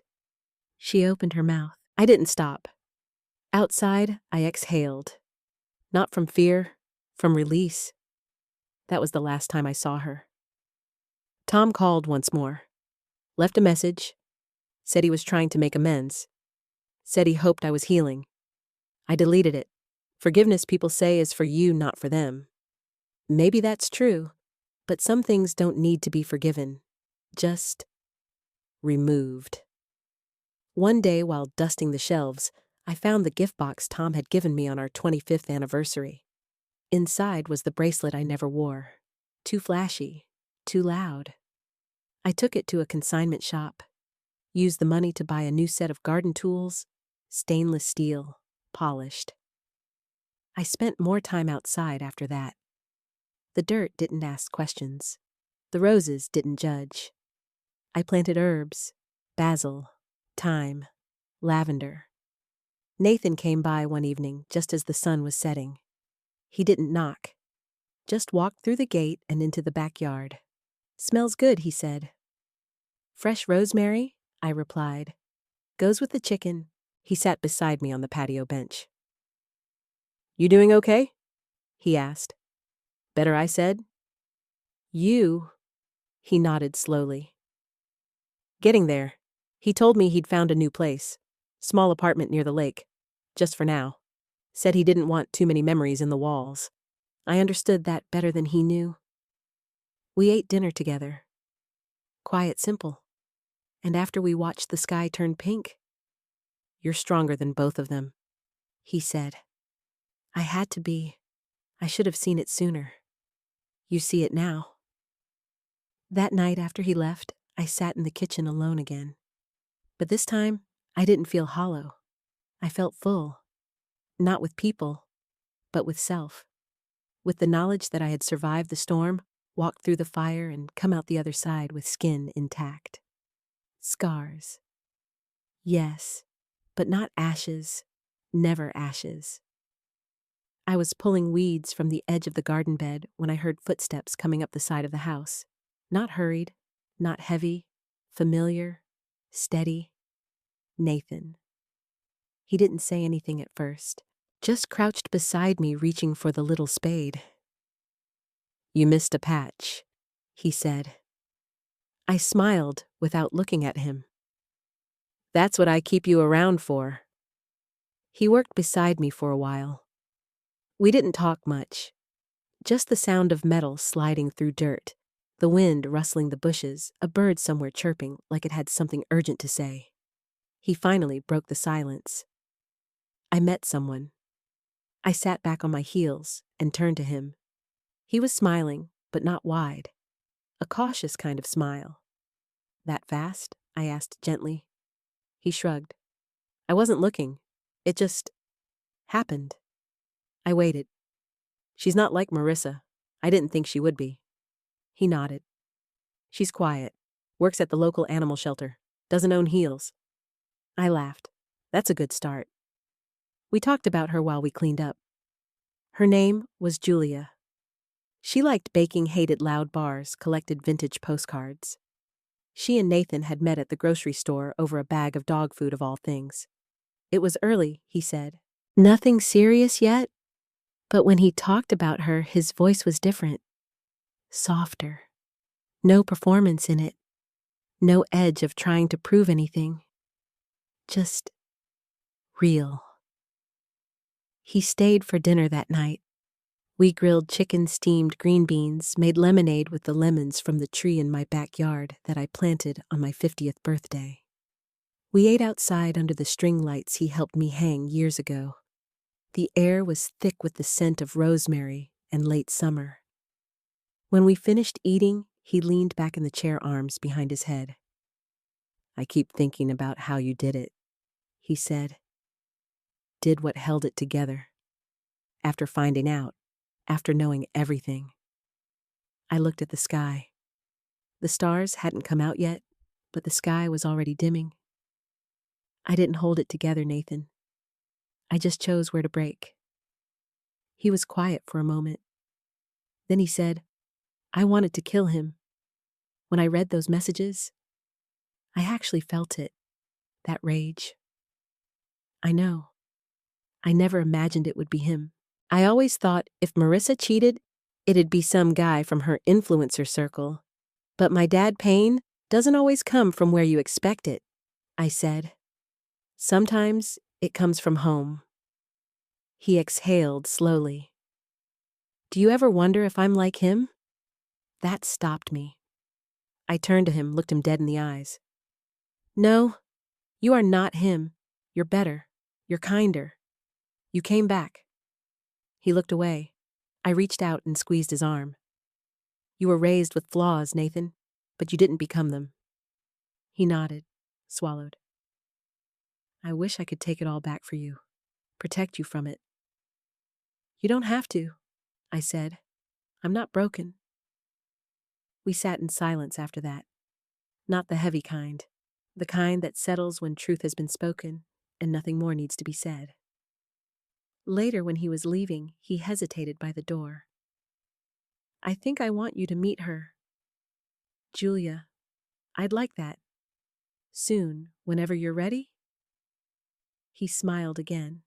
She opened her mouth. I didn't stop. Outside, I exhaled. Not from fear, from release. That was the last time I saw her. Tom called once more. Left a message. Said he was trying to make amends. Said he hoped I was healing. I deleted it. Forgiveness, people say, is for you, not for them. Maybe that's true, but some things don't need to be forgiven. Just removed. One day while dusting the shelves, I found the gift box Tom had given me on our 25th anniversary. Inside was the bracelet I never wore. Too flashy, too loud. I took it to a consignment shop. Used the money to buy a new set of garden tools, stainless steel, polished. I spent more time outside after that. The dirt didn't ask questions. The roses didn't judge. I planted herbs, basil, thyme, lavender. Nathan came by one evening just as the sun was setting. He didn't knock. Just walked through the gate and into the backyard. Smells good, he said. Fresh rosemary, I replied. Goes with the chicken. He sat beside me on the patio bench. You doing okay? He asked. Better, I said. You? He nodded slowly. Getting there. He told me he'd found a new place. Small apartment near the lake. Just for now. Said he didn't want too many memories in the walls. I understood that better than he knew. We ate dinner together. Quiet, simple. And after we watched the sky turn pink, you're stronger than both of them, he said. I had to be. I should have seen it sooner. You see it now. That night after he left, I sat in the kitchen alone again. But this time, I didn't feel hollow. I felt full. Not with people, but with self. With the knowledge that I had survived the storm, walked through the fire, and come out the other side with skin intact. Scars. Yes, but not ashes. Never ashes. I was pulling weeds from the edge of the garden bed when I heard footsteps coming up the side of the house. Not hurried, not heavy, familiar, steady. Nathan. He didn't say anything at first, just crouched beside me reaching for the little spade. You missed a patch, he said. I smiled without looking at him. That's what I keep you around for. He worked beside me for a while. We didn't talk much. Just the sound of metal sliding through dirt, the wind rustling the bushes, a bird somewhere chirping like it had something urgent to say. He finally broke the silence. I met someone. I sat back on my heels and turned to him. He was smiling, but not wide. A cautious kind of smile. That fast? I asked gently. He shrugged. I wasn't looking. It just happened. I waited. She's not like Marissa. I didn't think she would be. He nodded. She's quiet. Works at the local animal shelter. Doesn't own heels. I laughed. That's a good start. We talked about her while we cleaned up. Her name was Julia. She liked baking, hated loud bars, collected vintage postcards. She and Nathan had met at the grocery store over a bag of dog food of all things. It was early, he said. Nothing serious yet? But when he talked about her, his voice was different. Softer. No performance in it. No edge of trying to prove anything. Just real. He stayed for dinner that night. We grilled chicken, steamed green beans, made lemonade with the lemons from the tree in my backyard that I planted on my 50th birthday. We ate outside under the string lights he helped me hang years ago. The air was thick with the scent of rosemary and late summer. When we finished eating, he leaned back in the chair arms behind his head. I keep thinking about how you did it, he said. Did what held it together. After finding out, after knowing everything. I looked at the sky. The stars hadn't come out yet, but the sky was already dimming. I didn't hold it together, Nathan. I just chose where to break. He was quiet for a moment. Then he said, I wanted to kill him. When I read those messages, I actually felt it, that rage. I know. I never imagined it would be him. I always thought if Marissa cheated, it'd be some guy from her influencer circle. But my dad pain doesn't always come from where you expect it, I said. Sometimes it comes from home. He exhaled slowly. Do you ever wonder if I'm like him? That stopped me. I turned to him, looked him dead in the eyes. No, you are not him. You're better. You're kinder. You came back. He looked away. I reached out and squeezed his arm. You were raised with flaws, Nathan, but you didn't become them. He nodded, swallowed. I wish I could take it all back for you, protect you from it. You don't have to, I said. I'm not broken. We sat in silence after that. Not the heavy kind, the kind that settles when truth has been spoken and nothing more needs to be said. Later, when he was leaving, he hesitated by the door. I think I want you to meet her. Julia, I'd like that. Soon, whenever you're ready? He smiled again.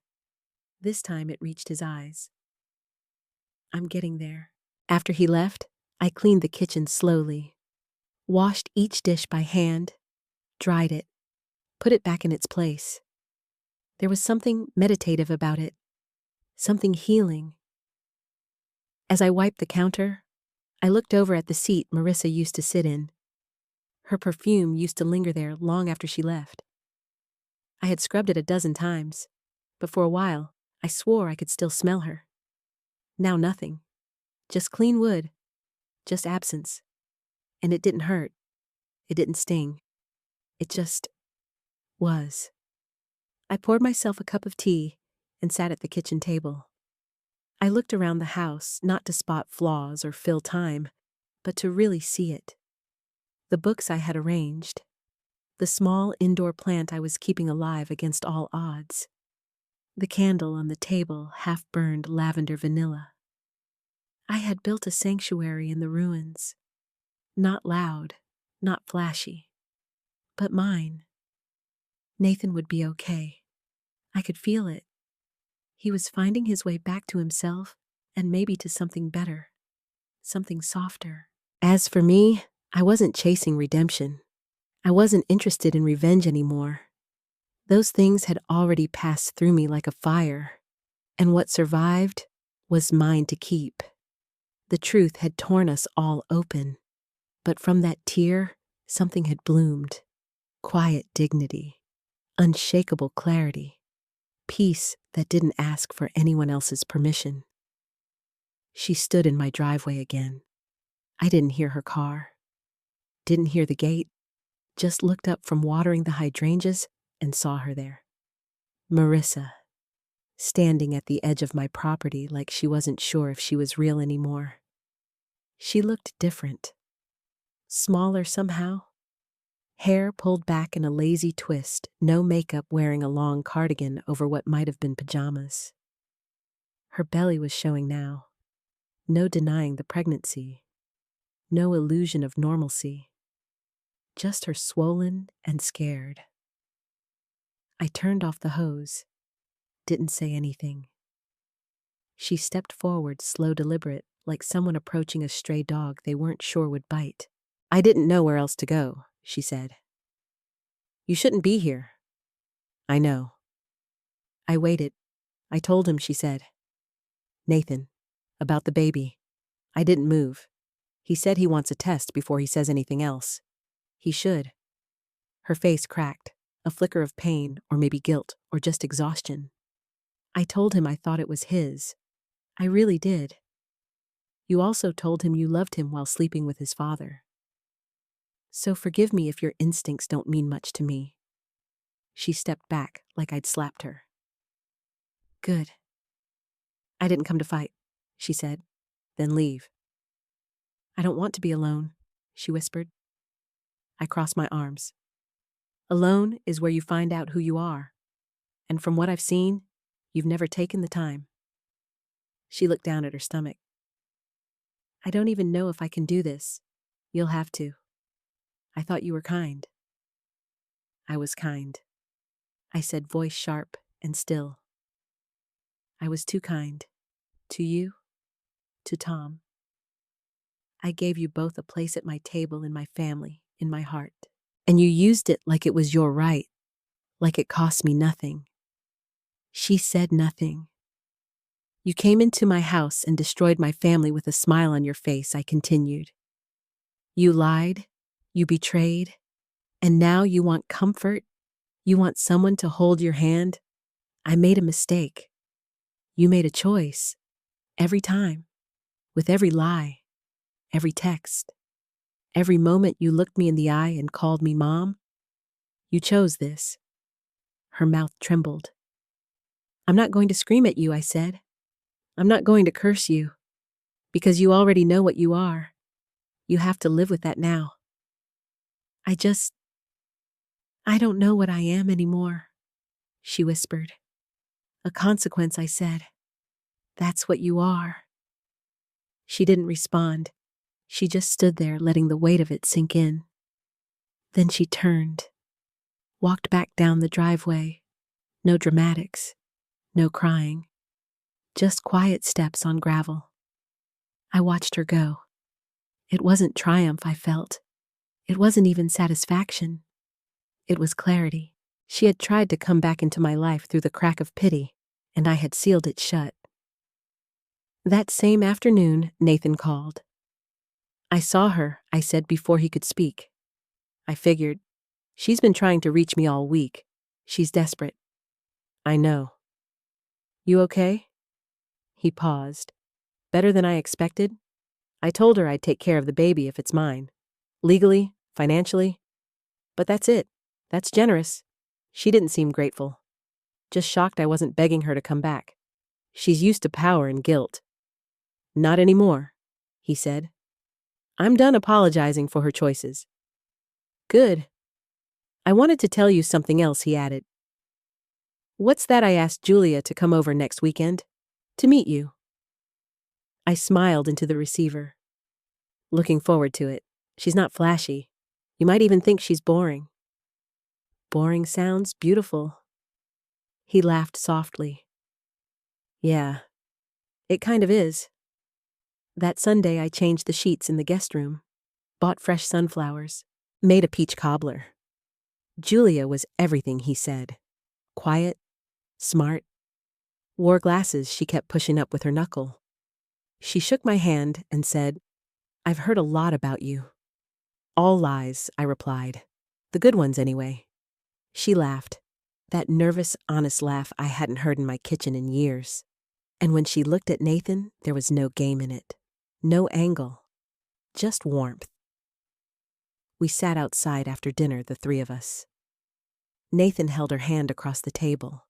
This time it reached his eyes. I'm getting there. After he left, I cleaned the kitchen slowly, washed each dish by hand, dried it, put it back in its place. There was something meditative about it, something healing. As I wiped the counter, I looked over at the seat Marissa used to sit in. Her perfume used to linger there long after she left. I had scrubbed it a dozen times, but for a while, I swore I could still smell her. Now nothing. Just clean wood. Just absence. And it didn't hurt. It didn't sting. It just was. I poured myself a cup of tea and sat at the kitchen table. I looked around the house, not to spot flaws or fill time, but to really see it. The books I had arranged. The small indoor plant I was keeping alive against all odds. The candle on the table, half-burned lavender vanilla. I had built a sanctuary in the ruins. Not loud, not flashy, but mine. Nathan would be okay. I could feel it. He was finding his way back to himself and maybe to something better, something softer. As for me, I wasn't chasing redemption. I wasn't interested in revenge anymore. Those things had already passed through me like a fire, and what survived was mine to keep. The truth had torn us all open, but from that tear, something had bloomed. Quiet dignity, unshakable clarity, peace that didn't ask for anyone else's permission. She stood in my driveway again. I didn't hear her car, didn't hear the gate, just looked up from watering the hydrangeas and saw her there. Marissa, standing at the edge of my property like she wasn't sure if she was real anymore. She looked different, smaller somehow. Hair pulled back in a lazy twist, no makeup, wearing a long cardigan over what might have been pajamas. Her belly was showing now. No denying the pregnancy. No illusion of normalcy. just her swollen and scared. I turned off the hose, didn't say anything. She stepped forward, slow, deliberate, like someone approaching a stray dog they weren't sure would bite. I didn't know where else to go, she said. You shouldn't be here. I know. I waited. I told him, she said. Nathan, about the baby. I didn't move. He said he wants a test before he says anything else. He should. Her face cracked, a flicker of pain, or maybe guilt, or just exhaustion. I told him I thought it was his. I really did. You also told him you loved him while sleeping with his father. So forgive me if your instincts don't mean much to me. She stepped back like I'd slapped her. Good. I didn't come to fight, she said. Then leave. I don't want to be alone, she whispered. I crossed my arms. Alone is where you find out who you are. And from what I've seen, you've never taken the time. She looked down at her stomach. I don't even know if I can do this. You'll have to. I thought you were kind. I was kind. I said, voice sharp and still. I was too kind. To you, to Tom. I gave you both a place at my table, in my family, in my heart. And you used it like it was your right, like it cost me nothing. She said nothing. You came into my house and destroyed my family with a smile on your face, I continued. You lied, you betrayed, and now you want comfort? You want someone to hold your hand? I made a mistake. You made a choice. Every time. With every lie. Every text. Every moment you looked me in the eye and called me Mom. You chose this. Her mouth trembled. I'm not going to scream at you, I said. I'm not going to curse you. Because you already know what you are. You have to live with that now. I don't know what I am anymore, she whispered. A consequence, I said. That's what you are. She didn't respond. She just stood there, letting the weight of it sink in. Then she turned, walked back down the driveway. No dramatics, no crying, just quiet steps on gravel. I watched her go. It wasn't triumph I felt. It wasn't even satisfaction. It was clarity. She had tried to come back into my life through the crack of pity, and I had sealed it shut. That same afternoon, Nathan called. I saw her, I said before he could speak. I figured, she's been trying to reach me all week. She's desperate. I know. You okay? He paused. Better than I expected? I told her I'd take care of the baby if it's mine. Legally, financially. But that's it. That's generous. She didn't seem grateful. Just shocked I wasn't begging her to come back. She's used to power and guilt. Not anymore, he said. I'm done apologizing for her choices. Good. I wanted to tell you something else, he added. What's that I asked Julia to come over next weekend? To meet you. I smiled into the receiver. Looking forward to it. She's not flashy. You might even think she's boring. Boring sounds beautiful. He laughed softly. Yeah, it kind of is. That Sunday I changed the sheets in the guest room, bought fresh sunflowers, made a peach cobbler. Julia was everything he said. Quiet, smart, wore glasses she kept pushing up with her knuckle. She shook my hand and said, I've heard a lot about you. All lies, I replied. The good ones, anyway. She laughed, that nervous, honest laugh I hadn't heard in my kitchen in years. And when she looked at Nathan, there was no game in it. No angle. Just warmth. We sat outside after dinner, the three of us. Nathan held her hand across the table.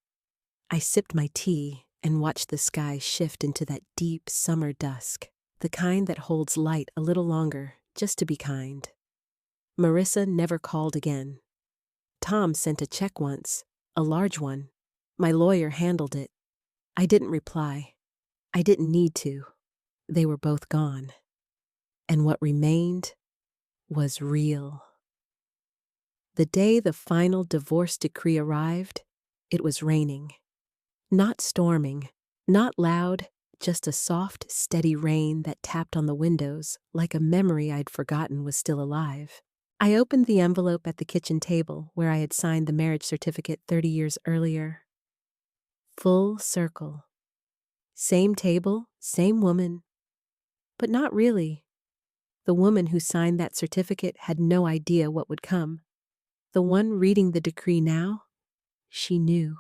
I sipped my tea and watched the sky shift into that deep summer dusk, the kind that holds light a little longer, just to be kind. Marissa never called again. Tom sent a check once, a large one. My lawyer handled it. I didn't reply. I didn't need to. They were both gone. And what remained was real. The day the final divorce decree arrived, it was raining. Not storming, not loud, just a soft, steady rain that tapped on the windows like a memory I'd forgotten was still alive. I opened the envelope at the kitchen table where I had signed the marriage certificate 30 years earlier. Full circle. Same table, same woman. But not really. The woman who signed that certificate had no idea what would come. The one reading the decree now, she knew.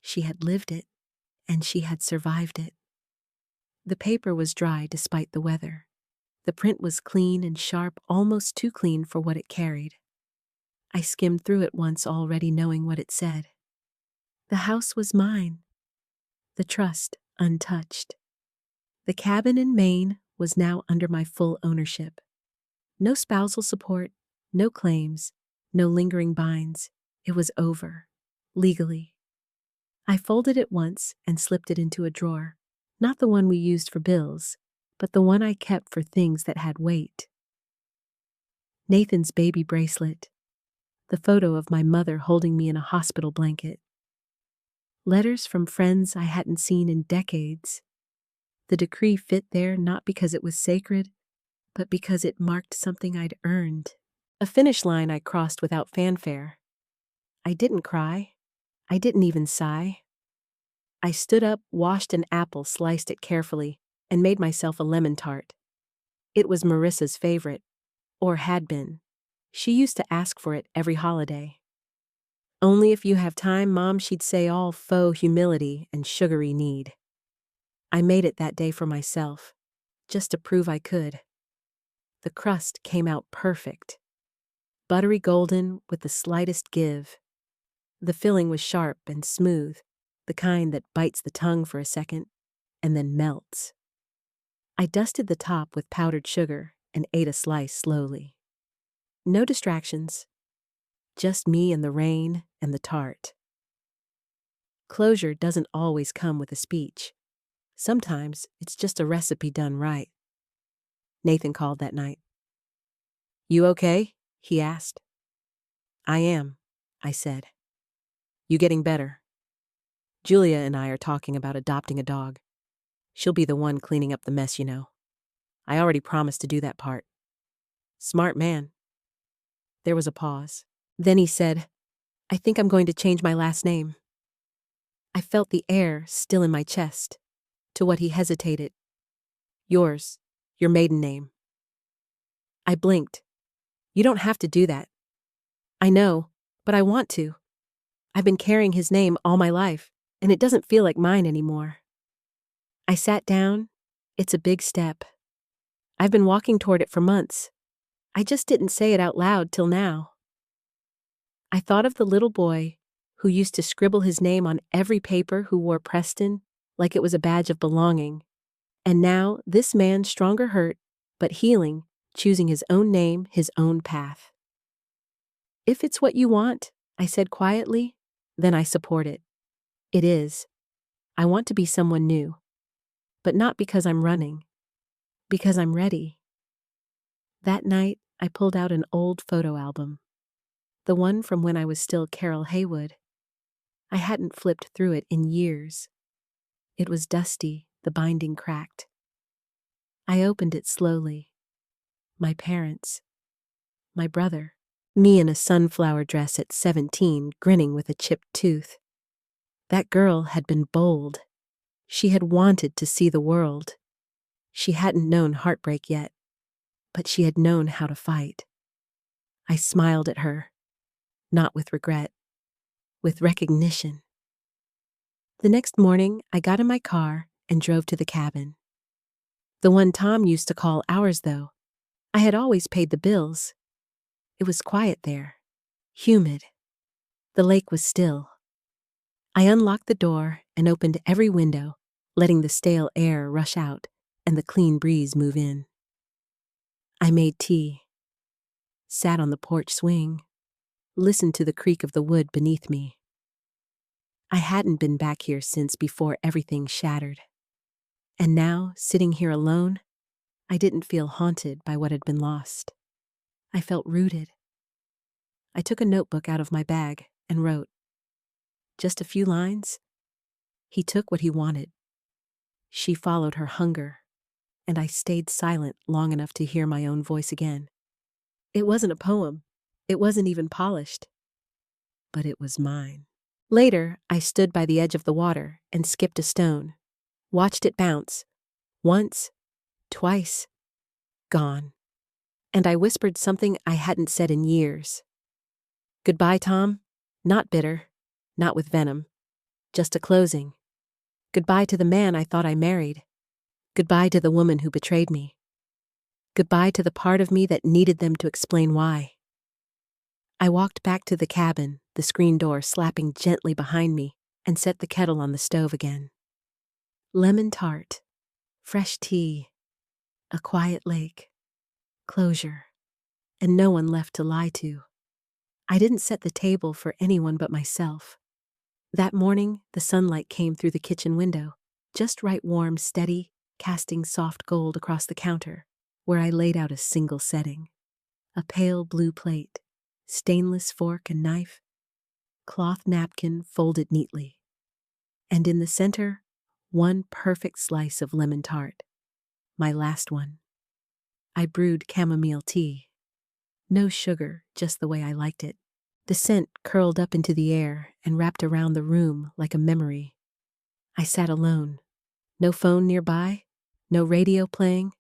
She had lived it, and she had survived it. The paper was dry despite the weather. The print was clean and sharp, almost too clean for what it carried. I skimmed through it once, already knowing what it said. The house was mine. The trust untouched. The cabin in Maine was now under my full ownership. No spousal support, no claims, no lingering binds. It was over, legally. I folded it once and slipped it into a drawer, not the one we used for bills, but the one I kept for things that had weight. Nathan's baby bracelet, the photo of my mother holding me in a hospital blanket, letters from friends I hadn't seen in decades. The decree fit there not because it was sacred, but because it marked something I'd earned. A finish line I crossed without fanfare. I didn't cry. I didn't even sigh. I stood up, washed an apple, sliced it carefully, and made myself a lemon tart. It was Marissa's favorite, or had been. She used to ask for it every holiday. Only if you have time, Mom, she'd say, all faux humility and sugary need. I made it that day for myself, just to prove I could. The crust came out perfect. Buttery golden with the slightest give. The filling was sharp and smooth, the kind that bites the tongue for a second and then melts. I dusted the top with powdered sugar and ate a slice slowly. No distractions, just me and the rain and the tart. Closure doesn't always come with a speech. Sometimes it's just a recipe done right. Nathan called that night. "You okay?" he asked. "I am," I said. "You getting better?" "Julia and I are talking about adopting a dog. She'll be the one cleaning up the mess, you know. I already promised to do that part." "Smart man." There was a pause. Then he said, "I think I'm going to change my last name." I felt the air still in my chest. To what he hesitated. "Yours, your maiden name." I blinked. "You don't have to do that." "I know, but I want to. I've been carrying his name all my life, and it doesn't feel like mine anymore." I sat down. It's a big step. I've been walking toward it for months. I just didn't say it out loud till now. I thought of the little boy who used to scribble his name on every paper, who wore Preston like it was a badge of belonging. And now this man, stronger hurt, but healing, choosing his own name, his own path. "If it's what you want," I said quietly, "then I support it. It is. I want to be someone new. But not because I'm running. Because I'm ready." That night, I pulled out an old photo album. The one from when I was still Carol Haywood. I hadn't flipped through it in years. It was dusty, the binding cracked. I opened it slowly. My parents. My brother. Me in a sunflower dress at 17, grinning with a chipped tooth. That girl had been bold. She had wanted to see the world. She hadn't known heartbreak yet, but she had known how to fight. I smiled at her, not with regret, with recognition. The next morning, I got in my car and drove to the cabin. The one Tom used to call ours, though. I had always paid the bills. It was quiet there, humid. The lake was still. I unlocked the door and opened every window, letting the stale air rush out and the clean breeze move in. I made tea, sat on the porch swing, listened to the creak of the wood beneath me. I hadn't been back here since before everything shattered. And now, sitting here alone, I didn't feel haunted by what had been lost. I felt rooted. I took a notebook out of my bag and wrote. Just a few lines. He took what he wanted. She followed her hunger, and I stayed silent long enough to hear my own voice again. It wasn't a poem. It wasn't even polished. But it was mine. Later, I stood by the edge of the water and skipped a stone, watched it bounce. Once, twice, gone. And I whispered something I hadn't said in years. Goodbye, Tom. Not bitter, not with venom. Just a closing. Goodbye to the man I thought I married. Goodbye to the woman who betrayed me. Goodbye to the part of me that needed them to explain why. I walked back to the cabin, the screen door slapping gently behind me, and set the kettle on the stove again. Lemon tart, fresh tea, a quiet lake, closure, and no one left to lie to. I didn't set the table for anyone but myself. That morning, the sunlight came through the kitchen window, just right warm, steady, casting soft gold across the counter, where I laid out a single setting. A pale blue plate, stainless fork and knife, cloth napkin folded neatly. And in the center, one perfect slice of lemon tart. My last one. I brewed chamomile tea. No sugar, just the way I liked it. The scent curled up into the air and wrapped around the room like a memory. I sat alone. No phone nearby, no radio playing,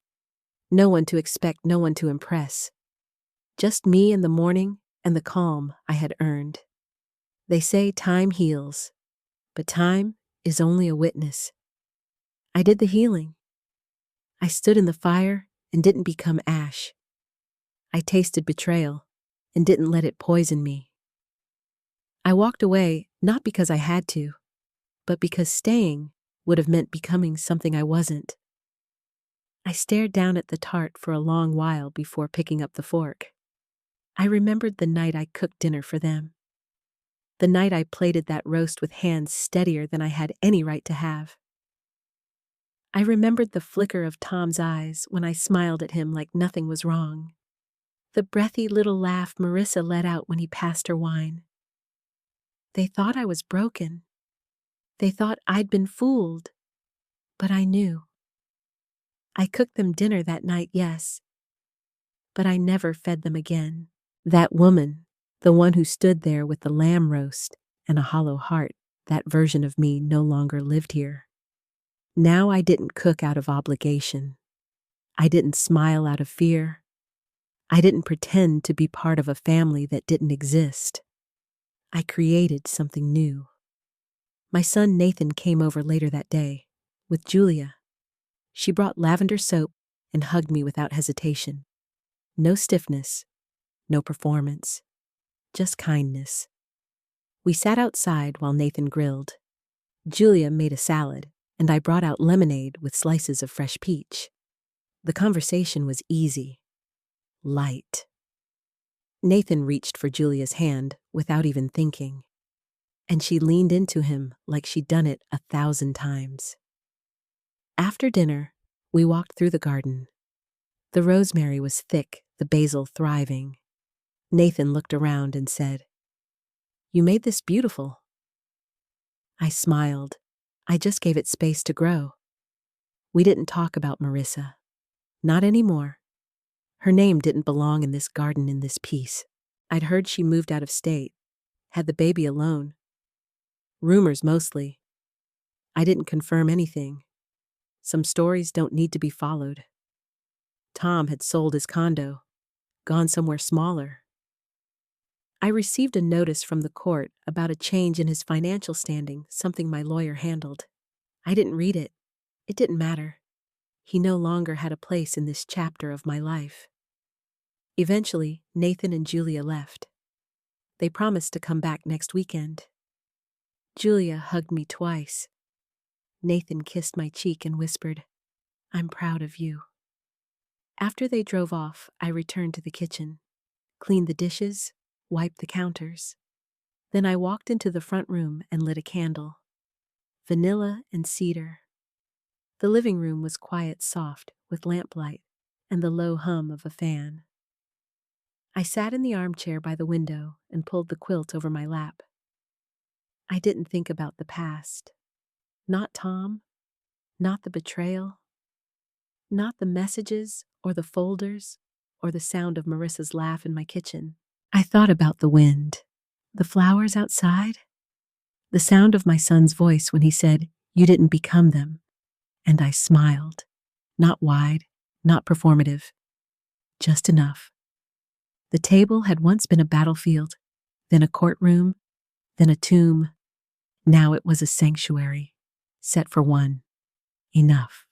no one to expect, no one to impress. Just me and the morning and the calm I had earned. They say time heals, but time is only a witness. I did the healing. I stood in the fire and didn't become ash. I tasted betrayal and didn't let it poison me. I walked away not because I had to, but because staying would have meant becoming something I wasn't. I stared down at the tart for a long while before picking up the fork. I remembered the night I cooked dinner for them. The night I plated that roast with hands steadier than I had any right to have. I remembered the flicker of Tom's eyes when I smiled at him like nothing was wrong. The breathy little laugh Marissa let out when he passed her wine. They thought I was broken. They thought I'd been fooled. But I knew. I cooked them dinner that night, yes. But I never fed them again. That woman, the one who stood there with the lamb roast and a hollow heart, that version of me no longer lived here. Now I didn't cook out of obligation. I didn't smile out of fear. I didn't pretend to be part of a family that didn't exist. I created something new. My son Nathan came over later that day, with Julia. She brought lavender soap and hugged me without hesitation. No stiffness, no performance, just kindness. We sat outside while Nathan grilled. Julia made a salad, and I brought out lemonade with slices of fresh peach. The conversation was easy, light. Nathan reached for Julia's hand without even thinking, and she leaned into him like she'd done it 1,000 times. After dinner, we walked through the garden. The rosemary was thick, the basil thriving. Nathan looked around and said, "You made this beautiful." I smiled. I just gave it space to grow. We didn't talk about Marissa. Not anymore. Her name didn't belong in this garden, in this piece. I'd heard she moved out of state, had the baby alone. Rumors mostly. I didn't confirm anything. Some stories don't need to be followed. Tom had sold his condo, gone somewhere smaller. I received a notice from the court about a change in his financial standing, something my lawyer handled. I didn't read it. It didn't matter. He no longer had a place in this chapter of my life. Eventually, Nathan and Julia left. They promised to come back next weekend. Julia hugged me twice. Nathan kissed my cheek and whispered, "I'm proud of you." After they drove off, I returned to the kitchen, cleaned the dishes, wiped the counters. Then I walked into the front room and lit a candle. Vanilla and cedar. The living room was quiet, soft, with lamplight and the low hum of a fan. I sat in the armchair by the window and pulled the quilt over my lap. I didn't think about the past. Not Tom, not the betrayal, not the messages or the folders or the sound of Marissa's laugh in my kitchen. I thought about the wind, the flowers outside, the sound of my son's voice when he said, "You didn't become them." And I smiled. Not wide, not performative, just enough. The table had once been a battlefield, then a courtroom, then a tomb. Now it was a sanctuary, set for one. Enough.